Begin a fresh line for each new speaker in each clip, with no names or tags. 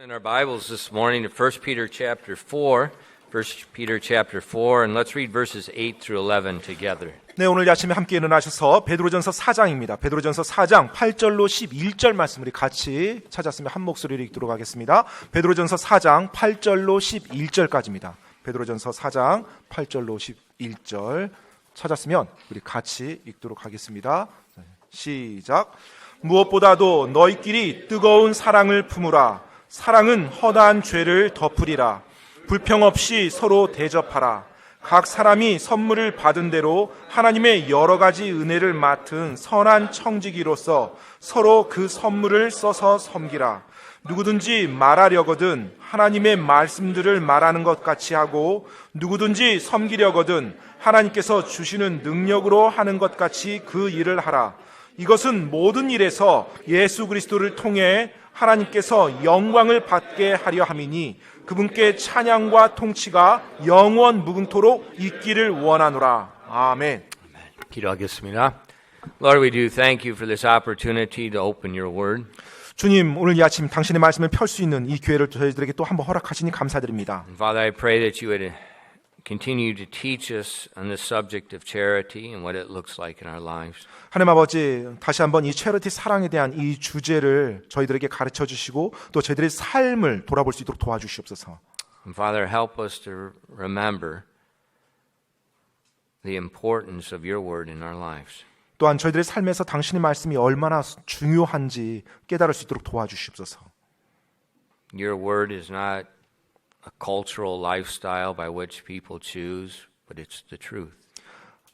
In our Bibles this morning to 1 Peter chapter 4, 1 Peter chapter 4, and let's read verses 8 through 11 together.
네, 오늘 아침에 함께 일어나셔서 베드로전서 4장입니다. 베드로전서 4장 8절로 11절 말씀 우리 같이 찾았으면 한 목소리로 읽도록 하겠습니다. 베드로전서 4장 8절로 11절까지입니다. 베드로전서 4장 8절로 11절 찾았으면 우리 같이 읽도록 하겠습니다. 시작. 무엇보다도 너희끼리 뜨거운 사랑을 품으라. 사랑은 허다한 죄를 덮으리라. 불평 없이 서로 대접하라. 각 사람이 선물을 받은 대로 하나님의 여러 가지 은혜를 맡은 선한 청지기로서 서로 그 선물을 써서 섬기라. 누구든지 말하려거든 하나님의 말씀들을 말하는 것 같이 하고, 누구든지 섬기려거든 하나님께서 주시는 능력으로 하는 것 같이 그 일을 하라. 이것은 모든 일에서 예수 그리스도를 통해 하나님께서 영광을 받게 하려 함이니 그분께 찬양과 통치가 영원 무궁토록 있기를 원하노라. 아멘.
기도하겠습니다. Lord, we do thank you for this opportunity to open your word.
주님, 오늘 이 아침 당신의 말씀을 펼 수 있는 이 기회를 저희들에게 또 한번 허락하시니 감사드립니다.
And Father, I pray that you would continue to teach us on the subject of charity and what it looks like in our lives.
하나님 아버지, 다시 한번 이 체리티 사랑에 대한 이 주제를 저희들에게 가르쳐 주시고 또 저희들의 삶을 돌아볼 수 있도록 도와주시옵소서.
And Father, help us to remember the importance of your word in our lives.
또한 저희들의 삶에서 당신의 말씀이 얼마나 중요한지 깨달을 수 있도록 도와주시옵소서.
Your word is not a cultural lifestyle by which people choose, but it's the truth.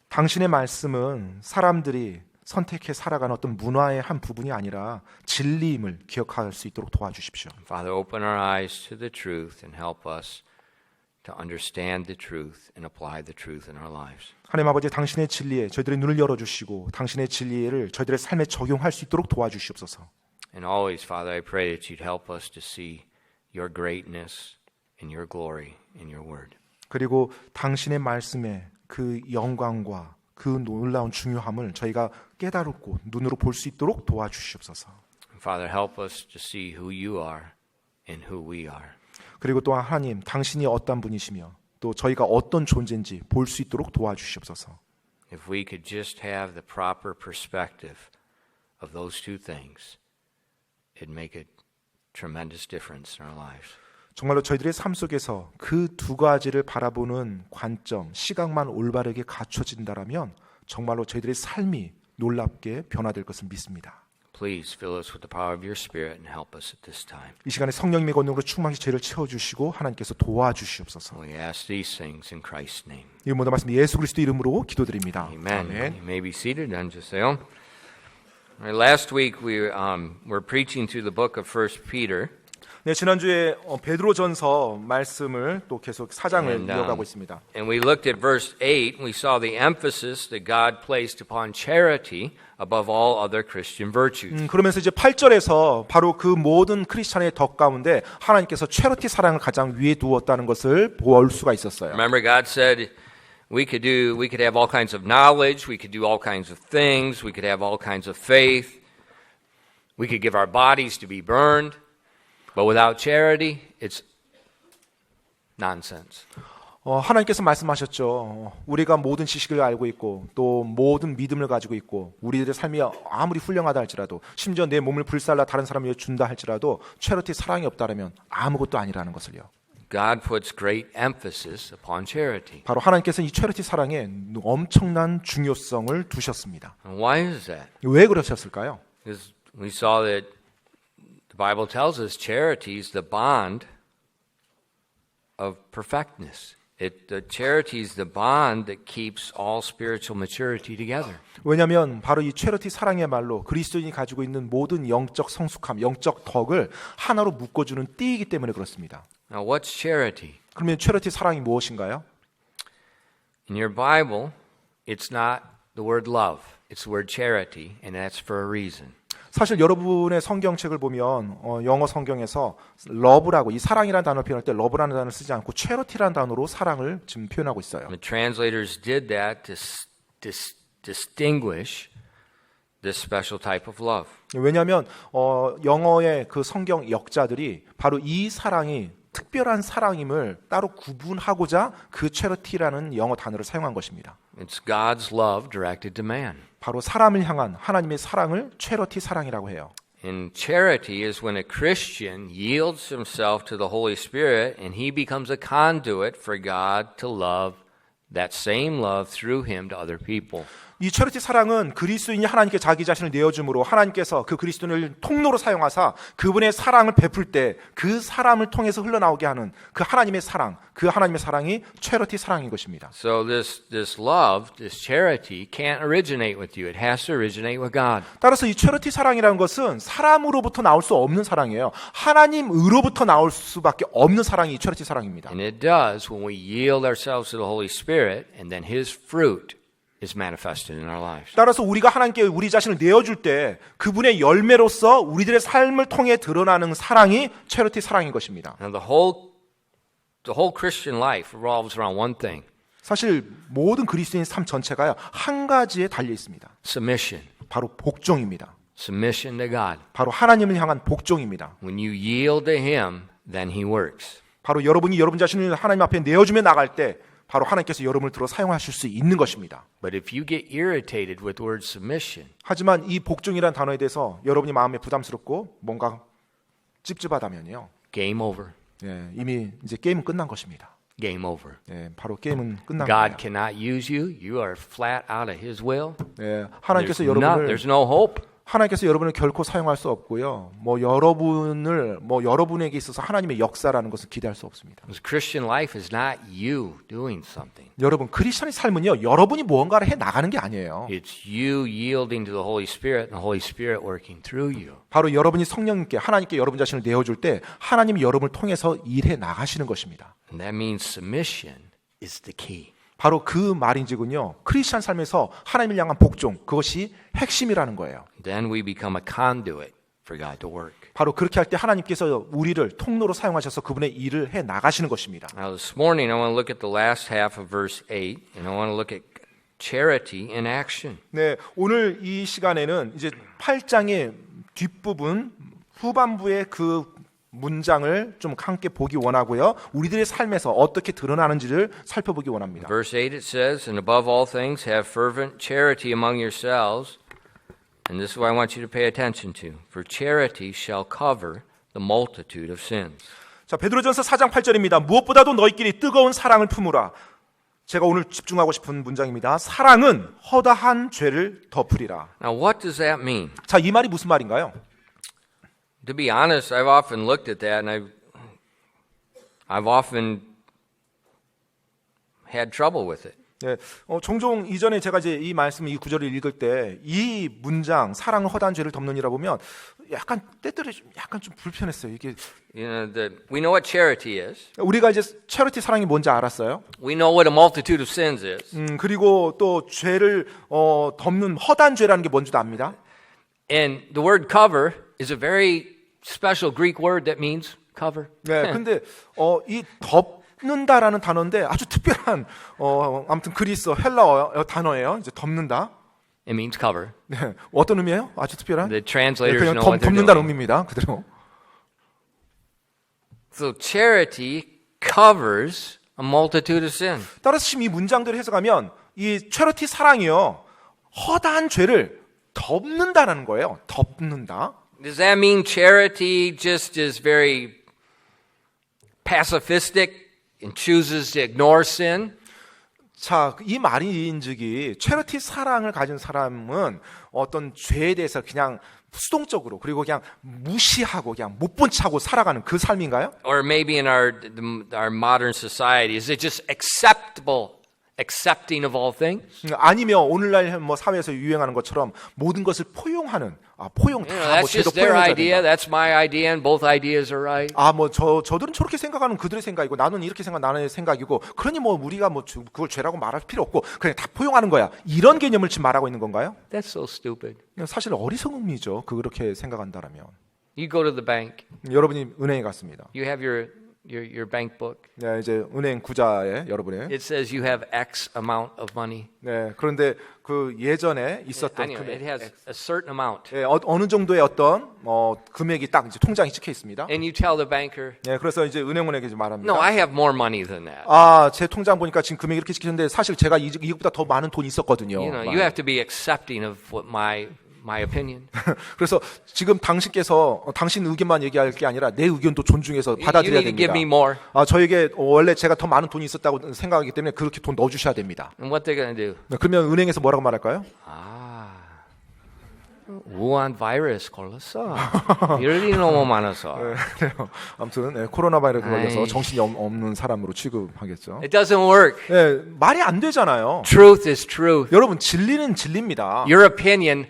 당신의 말씀은 사람들이 선택해 살아가는 어떤 문화의 한 부분이 아니라 진리임을 기억할 수 있도록 도와주십시오.
Father, open our eyes to the truth and help us to understand the truth and apply the truth in our lives.
하나님 아버지, 당신의 진리에 저희들의 눈을 열어주시고 당신의 진리를 저희들의 삶에 적용할 수 있도록 도와주시옵소서.
And always, Father, I pray that you'd help us to see your greatness and your glory in your word.
그리고 당신의 말씀에 그 영광과 그 놀라운 중요함을 저희가 깨달고 눈으로 볼 수 있도록 도와주시옵소서.
Father, help us to see who you are and who we are.
그리고 또한 하나님, 당신이 어떤 분이시며 또 저희가 어떤 존재인지 볼 수 있도록 도와주시옵소서.
If we could just have the proper perspective of those two things, it'd make a tremendous difference in our lives.
정말로 저희들의 삶 속에서 그 두 가지를 바라보는 관점, 시각만 올바르게 갖춰진다라면 정말로 저희들의 삶이 놀랍게 변화될 것을 믿습니다.
Please fill us with the power of your Spirit and help us at this time.
이 시간에 성령님의 권능으로 충만히 저희를 채워주시고 하나님께서 도와주시옵소서.
We ask these things in Christ's name.
이 모든 말씀 예수 그리스도 이름으로 기도드립니다.
Amen.
아멘.
You may be seated and just say, last week we were preaching through the book of 1 Peter.
네, 지난주에 베드로전서 말씀을 또 계속 사장을 이어가고 있습니다.
And we looked at verse 8 and we saw the emphasis that God placed upon charity above all other Christian virtues.
그러면서 이제 8절에서 바로 그 모든 크리스찬의 덕 가운데 하나님께서 체리티 사랑을 가장 위에 두었다는 것을 볼 수가 있었어요.
Remember, God said we could have all kinds of knowledge, we could do all kinds of things, we could have all kinds of faith, we could give our bodies to be burned. But without charity, it's nonsense.
하나님께서 말씀하셨죠. 우리가 모든 지식을 알고 있고 또 모든 믿음을 가지고 있고 우리들의 삶이 아무리 훌륭하다 할지라도 심지어 내 몸을 불살라 다른 사람에게 준다 할지라도 체리티 사랑이 없다면 아무것도 아니라는 것을요.
God puts great emphasis upon charity.
바로 하나님께서 이 체리티 사랑에 엄청난 중요성을 두셨습니다.
And why is that?
왜 그러셨을까요?
Because we saw that the Bible tells us charity is the bond of perfectness. The charity is the bond that keeps all spiritual maturity together.
왜냐하면 바로 이 체리티 사랑이야말로 그리스도인이 가지고 있는 모든 영적 성숙함, 영적 덕을 하나로 묶어주는 띠이기 때문에 그렇습니다.
Now, what's charity?
그러면 체리티 사랑이 무엇인가요?
In your Bible, it's not the word love. It's the word charity, and that's for a reason.
사실 여러분의 성경책을 보면 영어 성경에서 러브라고 이 사랑이라는 단어를 표현할 때 러브라는 단어를 쓰지 않고 체리티라는 단어로 사랑을 지금 표현하고 있어요.
The translators did that to distinguish this special type of love.
왜냐하면 영어의 그 성경 역자들이 바로 이 사랑이 특별한 사랑임을 따로 구분하고자 그 charity라는 영어 단어를 사용한 것입니다.
It's God's love directed to man.
바로 사람을 향한 하나님의 사랑을 charity 사랑이라고 해요.
And charity is when a Christian yields himself to the Holy Spirit and he becomes a conduit for God to love that same love through him to other people.
이 체리티 사랑은 그리스도인이 하나님께 자기 자신을 내어줌으로 하나님께서 그 그리스도인을 통로로 사용하사 그분의 사랑을 베풀 때 그 사람을 통해서 흘러나오게 하는 그 하나님의 사랑, 그 하나님의 사랑이 체리티 사랑인 것입니다.
So this love, this charity can't originate with you. It has to originate with God.
따라서 이 체리티 사랑이라는 것은 사람으로부터 나올 수 없는 사랑이에요. 하나님으로부터 나올 수밖에 없는 사랑이 이 체리티 사랑입니다.
And it does when we yield ourselves to the Holy Spirit and then his fruit is manifested in our lives.
따라서 우리가 하나님께 우리 자신을 내어줄 때 그분의 열매로서 우리들의 삶을 통해 드러나는 사랑이 체리티 사랑인 것입니다.
Now the whole Christian life revolves around one thing.
사실 모든 그리스도인 삶 전체가요 한 가지에 달려 있습니다.
Submission.
바로 복종입니다.
Submission to God.
바로 하나님을 향한 복종입니다.
When you yield to him, then he works.
바로 여러분이 여러분 자신을 하나님 앞에 내어주며 나갈 때 바로 하나님께서 여러분을 들어 사용하실 수 있는 것입니다.
But if you get irritated with the word submission,
하지만 이 복종이라는 단어에 대해서 여러분이 마음에 부담스럽고 뭔가 찝찝하다면요.
game over.
이미 이제 게임은 끝난 것입니다.
Game over.
바로 게임은 끝난
God
겁니다.
cannot use you. You are flat out of his will.
하나님께서
There's no hope.
하나님께서 여러분을 결코 사용할 수 없고요. 여러분에게 있어서 하나님의 역사라는 것을 기대할 수 없습니다.
Because Christian life is not you doing something.
여러분 크리스천의 삶은요. 여러분이 무언가를 해 나가는 게 아니에요.
It's you yielding to the Holy Spirit and the Holy Spirit working through you.
바로 여러분이 성령님께 하나님께 여러분 자신을 내어줄 때 하나님이 여러분을 통해서 일해 나가시는 것입니다.
And that means submission is the key.
바로 그 말인지군요. 크리스천 삶에서 하나님을 향한 복종 그것이 핵심이라는 거예요.
Then we become a conduit for God to work.
바로 그렇게 할 때 하나님께서 우리를 통로로 사용하셔서 그분의 일을 해 나가시는 것입니다.
Now this morning I want to look at the last half of verse 8 and I want to look at charity in action.
네, 오늘 이 시간에는 이제 8장의 뒷부분 후반부의 그 문장을 좀 함께 보기 원하고요. 우리들의 삶에서 어떻게 드러나는지를 살펴보기 원합니다.
Verse 8 it says, And above all things have fervent charity among yourselves. And this is what I want you to pay attention to. For charity shall cover the multitude of sins.
자, 베드로전서 4장 8절입니다. 무엇보다도 너희끼리 뜨거운 사랑을 품으라. 제가 오늘 집중하고 싶은 문장입니다. 사랑은 허다한 죄를 덮으리라.
Now what does that mean?
자, 이 말이 무슨 말인가요?
To be honest, I've often looked at that and I've often had trouble with it.
네, 종종 이전에 제가 이제 이 말씀, 이 구절을 읽을 때 이 문장 사랑은 허다한 죄를 덮느니라 보면 약간 때때로 약간 좀 불편했어요. 이게
We know what charity is.
우리가 이제 체리티 사랑이 뭔지 알았어요.
We know what a multitude of sins is.
그리고 또 죄를 덮는 허다한 죄라는 게 뭔지도 압니다.
And the word cover is a very special Greek word that means cover.
네, 근데 이 덮는다라는 단어인데 아주 특별한 아무튼 그리스어 헬라어 단어예요. 이제 덮는다.
It means cover.
네, 어떤 의미예요? 아주 특별한.
The translators
그냥
know what they're
덮는다는
doing.
의미입니다. 그대로.
So charity covers a multitude of sins.
따라서 지금 이 문장들을 해석하면 이 체리티 사랑이요 허다한 죄를 덮는다라는 거예요. 덮는다.
Does that mean charity just is very pacifistic and chooses to ignore sin?
자, 이 말인즉이 체리티 사랑을 가진 사람은 어떤 죄에 대해서 그냥 수동적으로 그리고 그냥 무시하고 그냥 못 본 척하고 살아가는 그 삶인가요?
Or maybe in our modern society, is it just accepting of all things?
아니면 오늘날 뭐 사회에서 유행하는 것처럼 모든 것을 포용하는 포용 다 뭐
That's
죄도
just their
포용해야
idea.
된다.
That's my idea, and both ideas are right.
저들은 저렇게 생각하는 그들의 생각이고 나는 이렇게 생각 나는 생각이고 그러니 뭐 우리가 뭐 그걸 죄라고 말할 필요 없고 그냥 다 포용하는 거야. 이런 개념을 지금 말하고 있는 건가요?
That's so stupid.
사실 어리석음이죠. 그렇게 생각한다라면.
You go to the bank.
여러분이 은행에 갔습니다.
You have your your bank book?
네, 이제 은행 구자에 여러분의
It says you have X amount of money.
네, 그런데 그 예전에 있었던
Anyway, it
금액,
has a certain amount.
네, 어느 정도의 어떤 금액이 딱 이제 통장에 찍혀 있습니다.
And you tell the banker,
네, 그래서 이제 은행원에게 이제 말합니다.
no, I have more money than that.
제 통장 보니까 지금 금액이 이렇게 찍히는데 사실 제가 이것보다 더 많은 돈이 있었거든요.
You know, you have to be accepting of what my opinion.
그래서 지금 당신께서 당신 의견만 얘기할 게 아니라 내 의견도 존중해서
You
받아들여야
need to give
됩니다.
me more.
저에게 원래 제가 더 많은 돈이 있었다고 생각하기 때문에 그렇게 돈 넣어주셔야 됩니다.
And what they're going to do?
네, 그러면 은행에서 뭐라고 말할까요?
우한 바이러스 걸렸어. 이럴 일이 너무 많아서.
그래요. 아무튼 네, 코로나 바이러스 걸려서
아이.
정신이 없는 사람으로 취급하겠죠.
It doesn't work.
네, 말이 안 되잖아요.
Truth is truth.
여러분 진리는 진리입니다.
Your opinion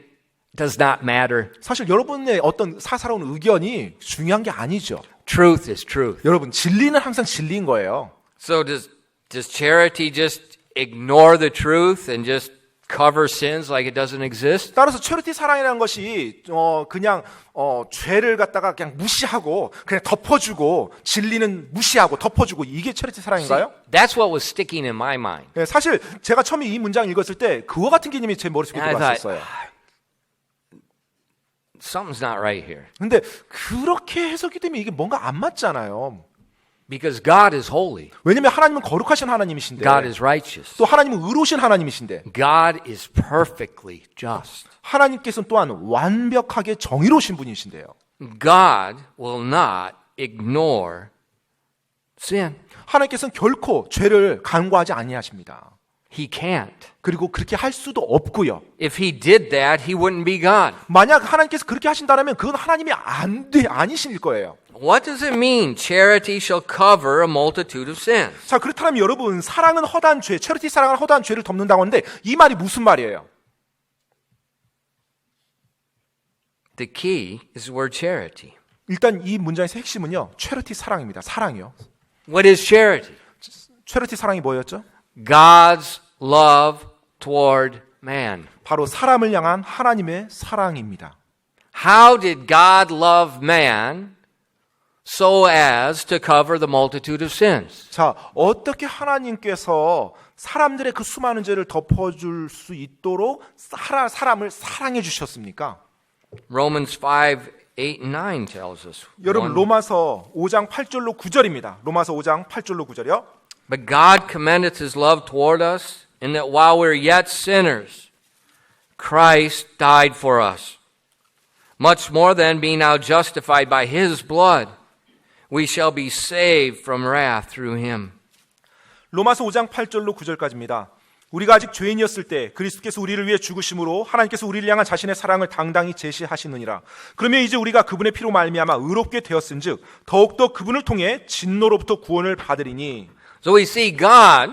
does not matter.
사실 여러분의 어떤 사사로운 의견이 중요한 게 아니죠.
Truth is truth.
여러분 진리는 항상 진리인 거예요.
So does charity just ignore the truth and just cover sins like it doesn't exist?
따라서 체리티 사랑이라는 것이 그냥 죄를 갖다가 그냥 무시하고 그냥 덮어주고 진리는 무시하고 덮어주고 이게 체리티 사랑인가요?
That's what was sticking in my mind.
네, 사실 제가 처음에 이 문장을 읽었을 때 그와 같은 개념이 제 머릿속에
And I
들어왔었어요.
Something's not right here.
근데 그렇게 해석이 되면 이게 뭔가 안 맞잖아요.
Because God is holy.
왜냐면 하나님은 거룩하신 하나님이신데
God is righteous.
또 하나님은 의로우신 하나님이신데
God is perfectly just.
하나님께서는 또한 완벽하게 정의로우신 분이신데요.
God will not ignore sin.
하나님께서는 결코 죄를 간과하지 아니하십니다.
He can't.
그리고 그렇게 할 수도 없고요.
If he did that, he wouldn't be God.
만약 하나님께서 그렇게 하신다면 그건 하나님이 아니실 거예요.
What does it mean? Charity shall cover a multitude of sins.
자, 그렇다면 여러분, 사랑은 허다한 죄, 체리티 사랑은 허다한 죄를 덮는다고 하는데 이 말이 무슨 말이에요?
The key is the word charity.
일단 이 문장에서 핵심은요. 체리티 사랑입니다. 사랑이요.
What is charity?
체리티 사랑이 뭐였죠?
God's love toward man.
바로 사람을 향한 하나님의 사랑입니다.
How did God love man so as to cover the multitude of sins?
자, 어떻게 하나님께서 사람들의 그 수많은 죄를 덮어줄 수 있도록 사람을 사랑해 주셨습니까?
Romans 5, 8, and 9 tells us.
여러분 로마서 5장 8절로 9절입니다. 로마서 5장 8절로 9절이요.
But God commendeth his love toward us, in that while we're yet sinners, Christ died for us. Much more than being now justified by his blood, we shall be saved from wrath through him.
로마서 5장 8절로 9절까지입니다. 우리가 아직 죄인이었을 때 그리스도께서 우리를 위해 죽으심으로 하나님께서 우리를 향한 자신의 사랑을 당당히 제시하시느니라. 그러면 이제 우리가 그분의 피로 말미암아 의롭게 되었은즉 더욱더 그분을 통해 진노로부터 구원을 받으리니.
So we see God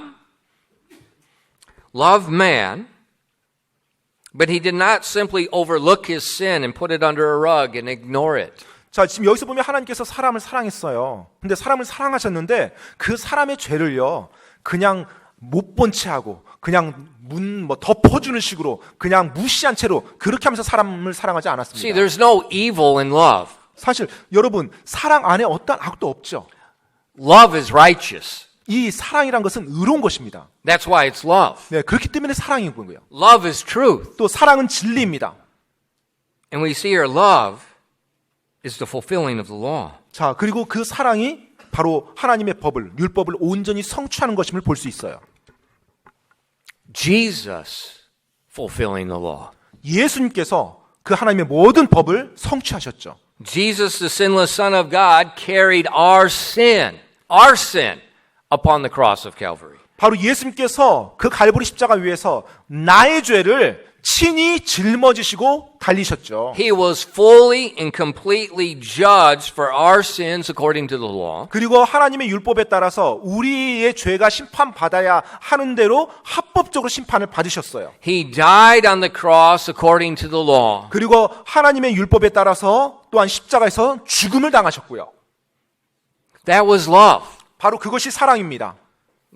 loved man, but he did not simply overlook his sin and put it under a rug and ignore it.
자, 지금 여기서 보면 하나님께서 사람을 사랑했어요. 근데 사람을 사랑하셨는데 그 사람의 죄를요, 그냥 못 본 채 하고 그냥 덮어주는 식으로 그냥 무시한 채로 그렇게 하면서 사람을 사랑하지
See,
않았습니다.
there's no evil in love.
사실 여러분 사랑 안에 어떤 악도 없죠.
Love is righteous.
이 사랑이란 것은 의로운 것입니다.
That's why it's love.
네, 그렇기 때문에 사랑인 거고요.
Love is truth.
또 사랑은 진리입니다.
And we see here love is the fulfilling of the law.
자, 그리고 그 사랑이 바로 하나님의 법을, 율법을 온전히 성취하는 것임을 볼 수 있어요.
Jesus fulfilling the law.
예수님께서 그 하나님의 모든 법을 성취하셨죠.
Jesus, the sinless Son of God, carried our sin upon the cross of Calvary.
바로 예수님께서 그 갈보리 십자가 위에서 나의 죄를 친히 짊어지시고 달리셨죠.
He was fully and completely judged for our sins according to the law.
그리고 하나님의 율법에 따라서 우리의 죄가 심판받아야 하는 대로 합법적으로 심판을 받으셨어요.
He died on the cross according to the law.
그리고 하나님의 율법에 따라서 또한 십자가에서 죽음을 당하셨고요.
That was love.
바로 그것이 사랑입니다.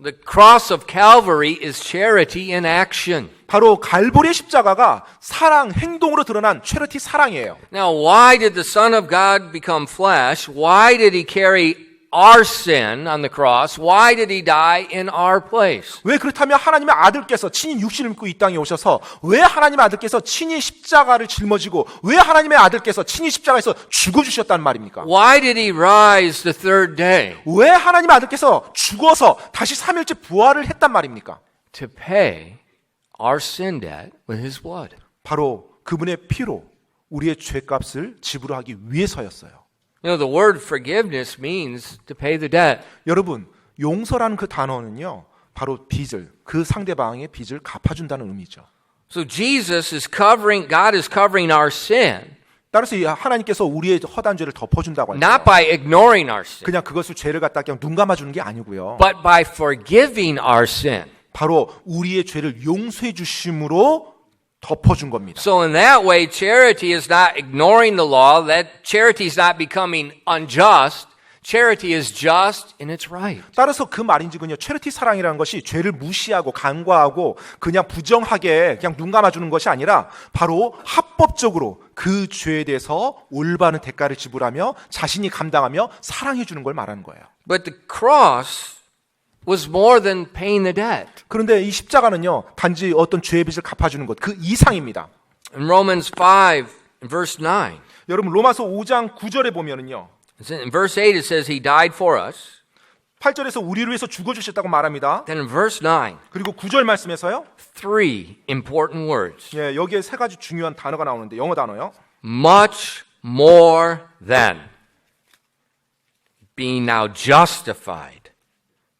The cross of Calvary is charity in action.
바로 갈보리의 십자가가 사랑, 행동으로 드러난 체리티 사랑이에요.
Now, why did the Son of God become flesh? Why did he carry our sin on the cross, why did he die in our place?
왜 그렇다면 하나님의 아들께서 친히 육신을 입고 이 땅에 오셔서 왜 하나님의 아들께서 친히 십자가를 짊어지고 왜 하나님의 아들께서 친히 십자가에서 죽어주셨단 말입니까?
Why did he rise the third day?
왜 하나님의 아들께서 죽어서 다시 3일째 부활을 했단 말입니까?
To pay our sin debt with his blood.
바로 그분의 피로 우리의 죄값을 지불하기 위해서였어요.
You know, the word forgiveness means to pay the debt.
여러분, 용서라는 그 단어는요, 바로 빚을, 그 상대방의 빚을 갚아준다는 의미죠.
So Jesus is covering, God is covering our sin,
따라서 하나님께서 우리의 허다한 죄를 덮어준다고
not
할때요.
by ignoring our sin,
그냥 그것을 죄를 갖다 그냥 눈 감아주는 게 아니고요.
but by forgiving our sin.
바로 우리의 죄를 용서해 주심으로 덮어준 겁니다.
So in that way, charity is not ignoring the law, that charity is not becoming unjust. Charity is just in its right.
따라서 그 말인즉은요, 체리티 사랑이라는 것이 죄를 무시하고 간과하고 그냥 부정하게 그냥 눈 감아주는 것이 아니라 바로 합법적으로 그 죄에 대해서 올바른 대가를 지불하며 자신이 감당하며 사랑해 주는 걸 말하는 거예요.
But the cross was more than paying the debt.
그런데 이 십자가는요, 단지 어떤 죄의 빚을 갚아주는 것, 그 이상입니다.
In Romans 5, verse 9,
여러분 로마서 5장 9절에 보면은요,
in verse 8 it says he died for us.
8절에서 우리를 위해서 죽어주셨다고 말합니다.
Then in verse 9,
그리고 9절 말씀에서요,
three important words.
예, 여기에 세 가지 중요한 단어가 나오는데 영어 단어요.
Much more than being now justified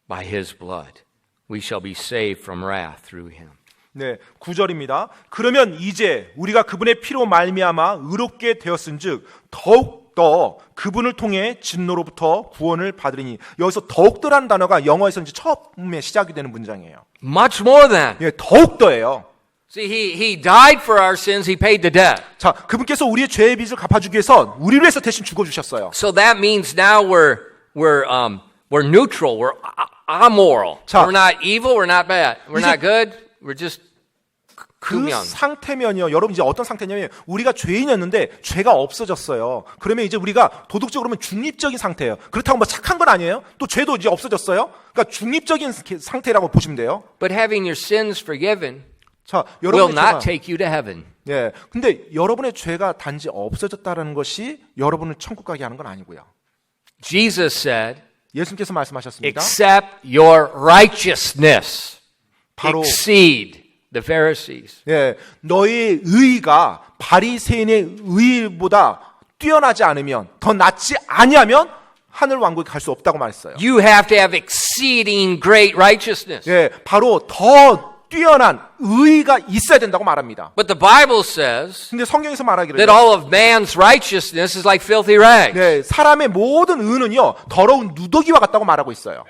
by his blood, we shall be saved from wrath through him.
네, 9절입니다. 그러면 이제 우리가 그분의 피로 말미암아 의롭게 되었은즉 더욱 더 그분을 통해 진노로부터 구원을 받으리니. 여기서 더욱더라는 단어가 영어에서 이제 처음에 시작이 되는 문장이에요.
Much more than.
예, 더욱더예요.
See, he died for our sins. He paid the debt.
자, 그분께서 우리의 죄의 빚을 갚아주기 위해서 우리를 위해서 대신 죽어주셨어요.
So that means now we're neutral. We're amoral.
자,
We're not evil. We're not bad. We're
이제
not good. We're just
그
투명.
상태면요, 여러분 이제 어떤 상태냐면 우리가 죄인이었는데 죄가 없어졌어요. 그러면 이제 우리가 도덕적으로 보면 중립적인 상태예요. 그렇다고 뭐 착한 건 아니에요. 또 죄도 이제 없어졌어요. 그러니까 중립적인 상태라고 보시면 돼요.
But having your sins forgiven
자,
will
여러분의 죄가,
not take you to heaven.
예, 근데 여러분의 죄가 단지 없어졌다라는 것이 여러분을 천국 가게 하는 건 아니고요.
Jesus said,
예수님께서 말씀하셨습니다.
except your righteousness
바로
exceed the Pharisees.
예, 너의 의가 바리새인의 의보다 뛰어나지 않으면, 더 낫지 아니하면 하늘 왕국에 갈 수 없다고 말했어요.
You have to have exceeding great righteousness.
예, 바로 더 뛰어난 의가 있어야 된다고 말합니다.
But the Bible says
근데 성경에서 말하기를
that all of man's righteousness is like filthy rags.
네, 사람의 모든 의는요, 더러운 누더기와 같다고 말하고 있어요.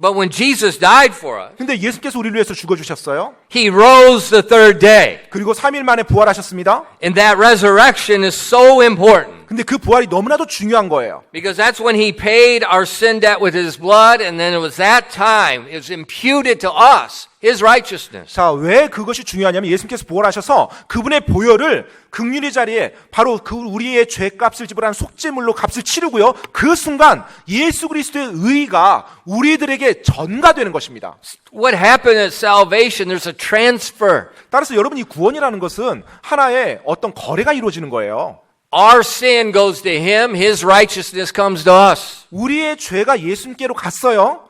But when Jesus died for us,
근데 예수께서 우리를 위해서 죽어주셨어요.
he rose the third day.
그리고 3일 만에 부활하셨습니다.
And that resurrection is so important.
근데 그 부활이 너무나도 중요한 거예요.
Because that's when he paid our sin debt with his blood, and then it was that time it was imputed to us, his righteousness.
자, 왜 그것이 중요하냐면 예수님께서 부활하셔서 그분의 보혈을 긍휼의 자리에 바로 그 우리의 죄값을 지불한 속죄물로 값을 치르고요. 그 순간 예수 그리스도의 의가 우리들에게 전가되는 것입니다.
What happened at salvation? There's a transfer.
따라서 여러분, 이 구원이라는 것은 하나의 어떤 거래가 이루어지는 거예요.
Our sin goes to him, his righteousness comes to us.
우리의 죄가 예수님께로 갔어요.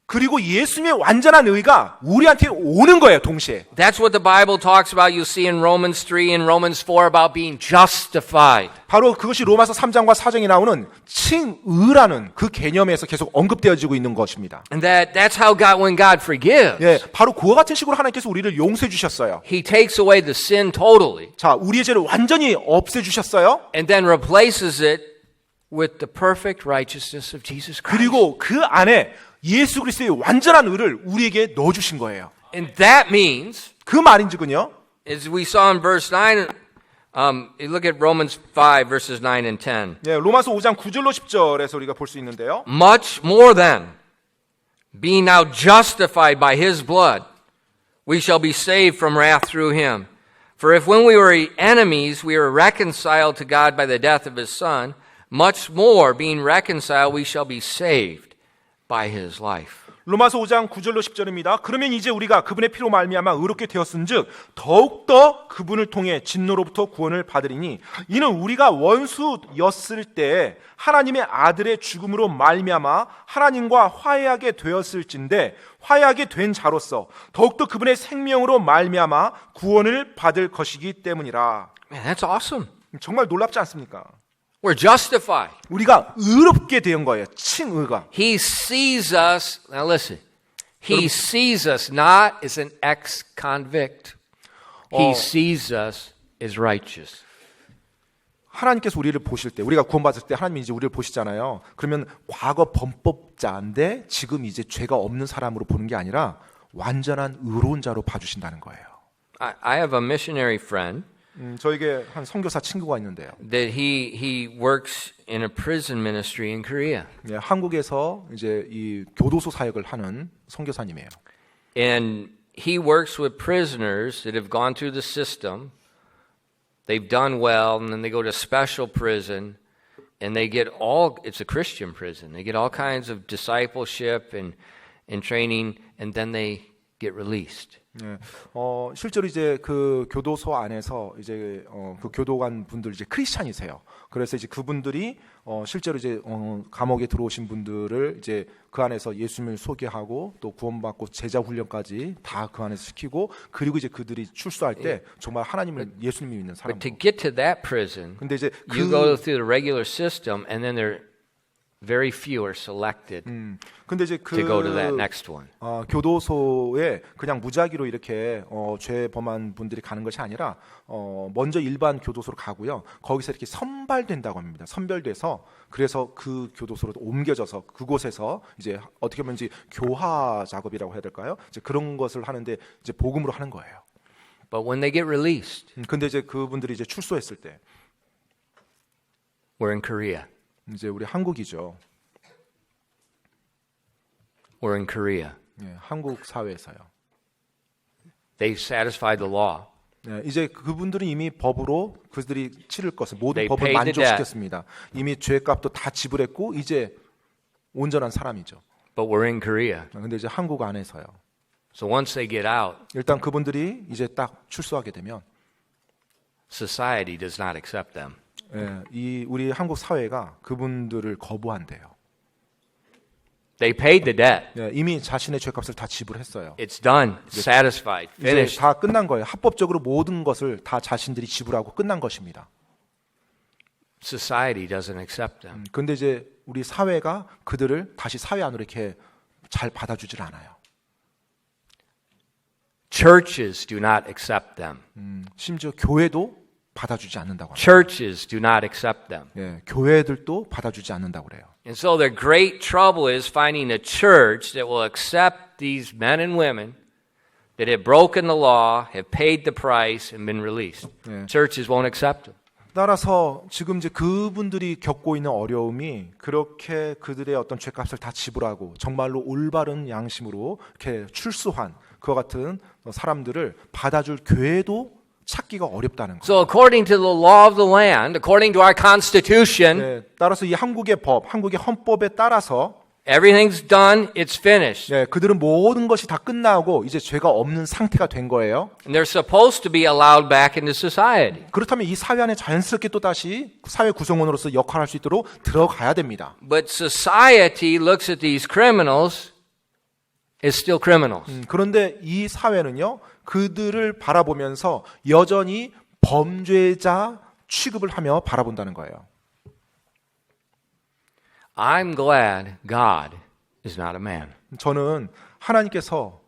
그리고 예수님의 완전한 의가 우리한테 오는 거예요, 동시에.
That's what the Bible talks about. You see in Romans 3 and Romans 4 about being justified.
바로 그것이 로마서 3장과 4장에 나오는 칭의라는 그 개념에서 계속 언급되어지고 있는 것입니다.
And that's how when God forgives,
예, 바로 그와 같은 식으로 하나님께서 우리를 용서해 주셨어요.
he takes away the sin totally
자, 우리의 죄를 완전히 없애 주셨어요.
and then replaces it with the perfect righteousness of Jesus Christ.
그리고 그 안에 예수 그리스도의 완전한 의를 우리에게 넣어 주신 거예요.
And that means,
그 말인즉은요,
as we saw in verse 9, you look at Romans 5 verses 9 and 10.
예, 로마서 5장 9절로 10절에서 우리가 볼 수 있는데요.
Much more than being now justified by his blood, we shall be saved from wrath through him. For if when we were enemies, we were reconciled to God by the death of his son, much more being reconciled we shall be saved by his life.
로마서 5장 9절로 10절입니다. 그러면 이제 우리가 그분의 피로 말미암아 의롭게 되었은즉 더욱더 그분을 통해 진노로부터 구원을 받으리니 이는 우리가 원수였을 때 하나님의 아들의 죽음으로 말미암아 하나님과 화해하게 되었을진데 화해하게 된 자로서 더욱더 그분의 생명으로 말미암아 구원을 받을 것이기 때문이라.
Man, that's awesome.
정말 놀랍지 않습니까?
We're justified.
우리가 의롭게 된 거예요. 칭의가.
He sees us, now listen, he sees us not as an ex-convict. He sees us as righteous.
하나님께서 우리를 보실 때, 우리가 구원받을 때 하나님이 이제 우리를 보시잖아요. 그러면 과거 범법자인데 지금 이제 죄가 없는 사람으로 보는 게 아니라 완전한 의로운 자로 봐주신다는 거예요.
I have a missionary friend
저에게 한 선교사 친구가 있는데요.
that he works in a prison ministry in Korea.
네, 한국에서 이제 이 교도소 사역을 하는 선교사님이에요.
And he works with prisoners that have gone through the system. They've done well, and then they go to special prison, and they get all, it's a Christian prison. They get all kinds of discipleship and training, and then they get released.
네, 실제로 이제 그 교도소 안에서 이제 그 교도관 분들 이제 크리스찬이세요. 그래서 이제 그분들이 실제로 이제 감옥에 들어오신 분들을 이제 그 안에서 예수님을 소개하고 또 구원받고 제자 훈련까지 다 그 안에서 시키고 그리고 이제 그들이 출소할 때 정말 하나님을 예수님이 믿는
But to
사람으로.
get to that prison,
근데 이제
you go through the regular system, and then very few are selected
근데 이제
to go to that next one.
교도소에 그냥 무작위로 이렇게 죄 범한 분들이 가는 것이 아니라 먼저 일반 교도소로 가고요. 거기서 이렇게 선발된다고 합니다. 선별돼서 그래서 그 교도소로 옮겨져서 그곳에서 이제 어떻게 보면 이제 교화 작업이라고 해야 될까요? 이제 그런 것을 하는데 이제 복음으로 하는 거예요.
But when they get released,
근데 이제 그분들이 이제 출소했을 때
we're in Korea.
이제 우리 한국이죠.
We're in Korea.
예, 한국 사회에서요.
They've satisfied the law.
예, 이제 그분들은 이미 법으로 그들이 치를 것을 모든
They
법을
paid the
만족시켰습니다. 이미 죄값도 다 지불했고 이제 온전한 사람이죠.
But we're in Korea.
근데 이제 한국 안에서요.
So once they get out,
일단 그분들이 이제 딱 출소하게 되면
society does not accept them.
예, 이 우리 한국 사회가 그분들을 거부한대요.
They paid the debt.
예, 이미 자신의 죄값을 다 지불했어요.
It's done. Satisfied.
이제
Finished.
다 끝난 거예요. 합법적으로 모든 것을 다 자신들이 지불하고 끝난 것입니다.
Society doesn't accept them.
근데 이제 우리 사회가 그들을 다시 사회 안으로 이렇게 잘 받아주질 않아요.
Churches do not accept them.
심지어 교회도 받아주지 않는다고 합니다.
Churches do not accept them.
예, 교회들도 받아주지 않는다고 그래요.
And so their great trouble is finding a church that will accept these men and women that have broken the law, have paid the price, and been released.
Yeah.
Churches won't accept them.
따라서 지금 이제 그분들이 겪고 있는 어려움이 그렇게 그들의 어떤 죄값을 다 지불하고 정말로 올바른 양심으로 이렇게 출소한 그와 같은 사람들을 받아줄 교회도 찾기가 어렵다는 거예요.
So according to the law of the land, according to our constitution,
네, 따라서 이 한국의 법, 한국의 헌법에 따라서
everything's done, it's finished.
네, 그들은 모든 것이 다 끝나고 이제 죄가 없는 상태가 된 거예요.
And they're supposed to be allowed back into society.
그렇다면 이 사회 안에 자연스럽게 또 다시 사회 구성원으로서 역할할 수 있도록 들어가야 됩니다.
But society looks at these criminals as still criminals.
그런데 이 사회는요, 그들을 바라보면서 여전히 범죄자 취급을 하며 바라본다는 거예요.
I'm glad God is not a man.
저는 하나님께서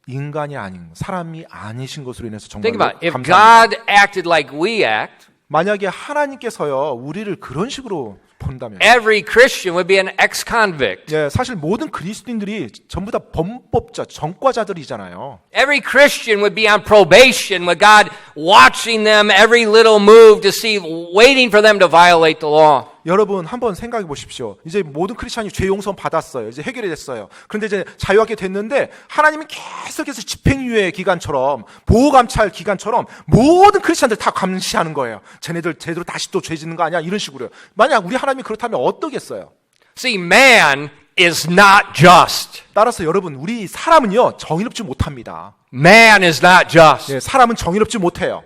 인간이 아닌 사람이 아니신 것으로 인해서
Think
정말
about it. If
감사합니다.
God acted like we act,
만약에 하나님께서요 우리를 그런 식으로 본다면,
every Christian would be an ex-convict.
예, 사실 모든 그리스도인들이 전부 다 범법자, 전과자들이잖아요.
Every Christian would be on probation with God watching them every little move to see, waiting for them to violate the law.
여러분 한번 생각해 보십시오. 이제 모든 크리스천이 죄 용서 받았어요. 이제 해결이 됐어요. 그런데 이제 자유하게 됐는데 하나님은 계속해서 집행유예 기간처럼 보호 감찰 기간처럼 모든 크리스천들 다 감시하는 거예요. 쟤네들 제대로 다시 또 죄 짓는 거 아니야? 이런 식으로요. 만약 우리 하나님이 그렇다면 어떠겠어요?
See, man is not just.
따라서 여러분 우리 사람은요 정의롭지 못합니다.
Man is not just.
예, 사람은 정의롭지 못해요.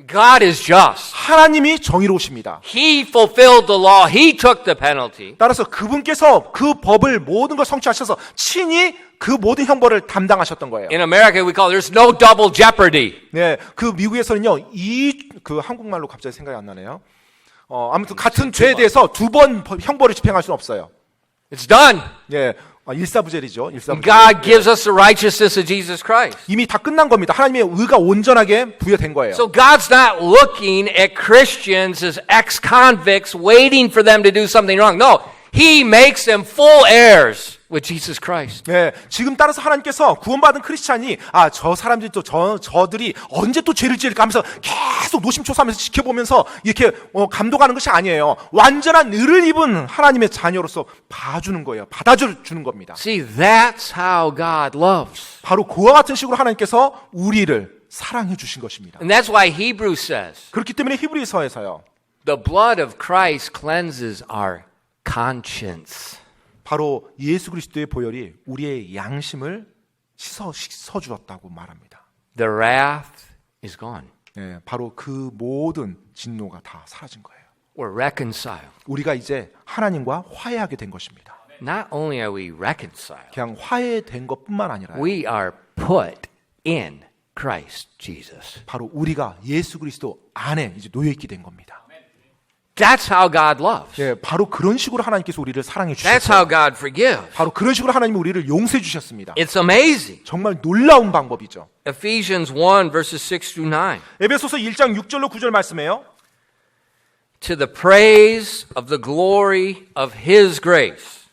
God is just.
하나님이 정의로우십니다.
He fulfilled the law. He took the penalty.
따라서 그분께서 그 법을 모든 걸 성취하셔서 친히 그 모든 형벌을 담당하셨던 거예요.
In America, we call there's no double jeopardy.
네, 그 미국에서는요 그 한국말로 갑자기 생각이 안 나네요. 아무튼 같은 죄에 대해서 두 번 형벌을 집행할 수는 없어요.
It's done.
예, 일사부재리죠. 일사부재.
God gives us the righteousness of Jesus Christ.
이미 다 끝난 겁니다. 하나님의 의가 온전하게 부여된 거예요.
So God's not looking at Christians as ex-convicts waiting for them to do something wrong. No, He makes them full heirs with Jesus Christ.
네, 지금 따라서 하나님께서 구원받은 크리스찬이 저 사람들이 또 저들이 언제 또 죄를 지을까 하면서 계속 노심초사하면서 지켜보면서 이렇게 감독하는 것이 아니에요. 완전한 의를 입은 하나님의 자녀로서 봐주는 거예요. 받아주는 겁니다.
See, that's how God loves.
바로 그와 같은 식으로 하나님께서 우리를 사랑해 주신 것입니다.
And that's why Hebrews says,
그렇기 때문에 히브리서에서요.
the blood of Christ cleanses our conscience.
바로 예수 그리스도의 보혈이 우리의 양심을 씻어 주었다고 말합니다.
The wrath is gone.
네, 바로 그 모든 진노가 다 사라진 거예요.
We're reconciled.
우리가 이제 하나님과 화해하게 된 것입니다.
Not only are we reconciled,
그냥 화해된 것뿐만 아니라
we are put in Christ Jesus.
바로 우리가 예수 그리스도 안에 이제 놓여 있게 된 겁니다.
That's how God loves.
예, 바로 그런 식으로 하나님께서 우리를 사랑해
That's how
주셨어요.
God forgives.
바로 그런 식으로 하나님이 우리를 용서해 주셨습니다.
It's amazing.
정말 놀라운 방법이죠.
Ephesians 1 verses 6 through 9.
에베소서 1장 6절로 9절 말씀해요.
To the praise of the glory of His grace,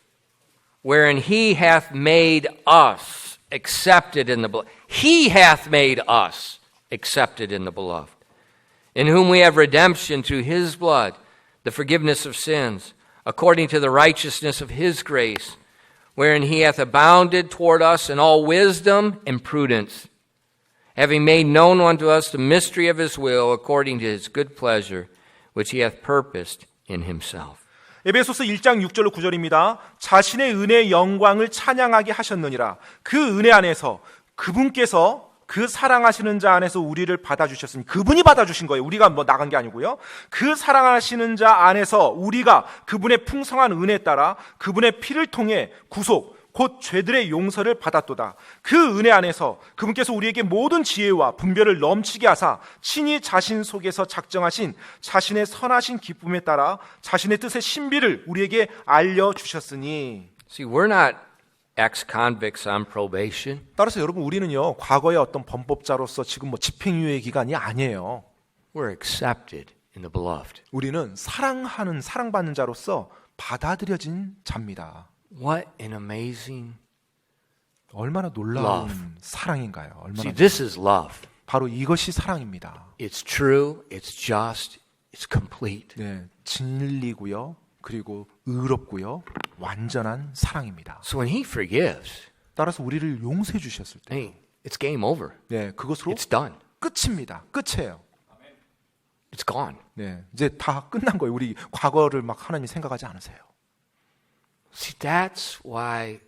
wherein He hath made us accepted in the beloved. He hath made us accepted in the beloved, in whom we have redemption through His blood, the forgiveness of sins, according to the righteousness of His grace, wherein He hath abounded toward us in all wisdom and prudence, having made known unto us the mystery of His will, according to His good pleasure, which He hath purposed in Himself.
에베소서 1장 6절로 9절입니다. 자신의 은혜의 영광을 찬양하게 하셨느니라. 그 은혜 안에서 그분께서 그 사랑하시는 자 안에서 우리를 받아주셨으니 그분이 받아주신 거예요. 우리가 뭐 나간 게 아니고요. 그 사랑하시는 자 안에서 우리가 그분의 풍성한 은혜에 따라 그분의 피를 통해 구속 곧 죄들의 용서를 받았도다. 그 은혜 안에서 그분께서 우리에게 모든 지혜와 분별을 넘치게 하사 친히 자신 속에서 작정하신 자신의 선하신 기쁨에 따라 자신의 뜻의 신비를 우리에게 알려주셨으니.
See, we're not ex-convicts on probation.
따라서 여러분 우리는요 과거의 어떤 범법자로서 지금 뭐 집행유예 기간이 아니에요.
We're accepted in the beloved.
우리는 사랑받는 자로서 받아들여진 자입니다.
What an amazing.
얼마나 놀라운
Love.
사랑인가요?
See,
얼마나
this is love.
바로 이것이 사랑입니다.
It's true, it's just, it's complete.
네, 진리고요. 그리고 의롭고요. 완전한 사랑입니다.
So when He forgives,
따라서 우리를 용서해 주셨을 때
hey, it's game over.
네, 그것으로
It's done.
끝입니다. 끝이에요.
It's gone.
네, 이제 다 끝난 거예요. 우리 과거를 막 하나님 생각하지 않으세요.
See, that's why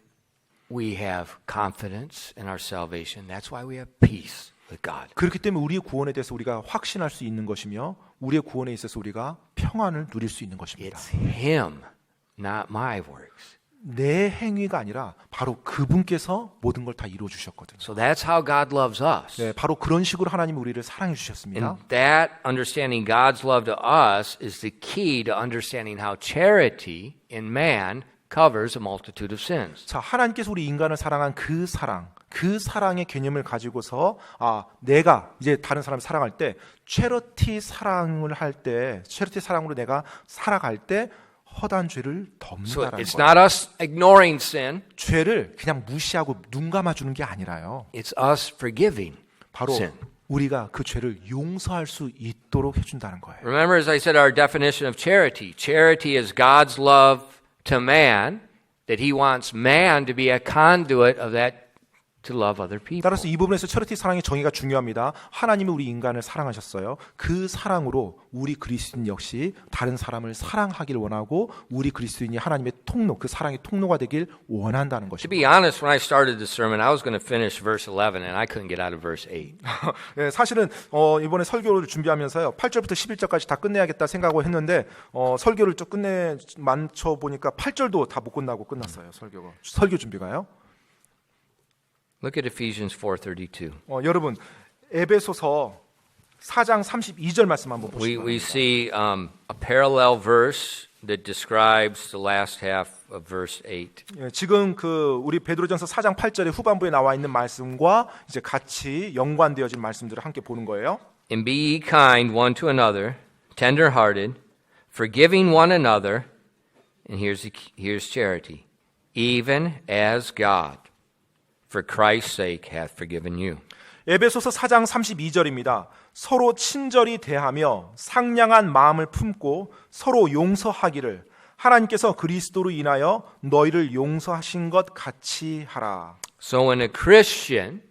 we have confidence in our salvation. That's why we have peace with God.
그렇기 때문에 우리의 구원에 대해서 우리가 확신할 수 있는 것이며 우리의 구원에 있어서 우리가 평안을 누릴 수 있는 것입니다.
It's Him, not my works.
내 행위가 아니라 바로 그분께서 모든 걸 다 이루어 주셨거든요.
So that's how God loves us.
네, 바로 그런 식으로 하나님이 우리를 사랑해 주셨습니다.
And that understanding God's love to us is the key to understanding how charity in man covers a multitude of sins.
자, 하나님께서 우리 인간을 사랑한 그 사랑의 개념을 가지고서 내가 이제 다른 사람을 사랑할 때 체리티 사랑으로 내가 살아갈 때 허다한 죄를
So
덮는다라는
it's
거예요.
not us ignoring sin,
죄를 그냥 무시하고 눈 감아주는 게 아니라요.
it's us forgiving
바로
sin.
우리가 그 죄를 용서할 수 있도록 해준다는 거예요.
Remember, as I said, our definition of charity. Charity is God's love to man, that he wants man to be a conduit of that to love other people.
따라서 이 부분에서 처리티 사랑의 정의가 중요합니다. 하나님이 우리 인간을 사랑하셨어요. 그 사랑으로 우리 그리스도인 역시 다른 사람을 사랑하길 원하고 우리 그리스도인이 하나님의 통로, 그 사랑의 통로가 되길 원한다는
To
것입니다.
be honest, when I started this sermon, I was going to finish verse 11, and I couldn't get out of verse 8.
예, 사실은 이번에 설교를 준비하면서요. 8절부터 11절까지 다 끝내야겠다 생각하고 했는데 설교를 좀 만쳐 보니까 8절도 다 못 끝나고 끝났어요. 설교 준비가요.
Look at Ephesians 4:32.
여러분 에베소서 4장 32절 말씀 한번 보시기
We
바랍니다.
see a parallel verse that describes the last half of verse 8.
예, 지금 그 우리 베드로전서 4장 8절의 후반부에 나와 있는 말씀과 이제 같이 연관되어진 말씀들을 함께 보는 거예요.
And be ye kind one to another, tender-hearted, forgiving one another, and here's charity, even as God, for Christ's sake, hath forgiven you.
에베소서 4장 32절입니다. 서로 친절히 대하며 상냥한 마음을 품고 서로 용서하기를 하나님께서 그리스도로 인하여 너희를 용서하신 것 같이 하라.
So when a Christian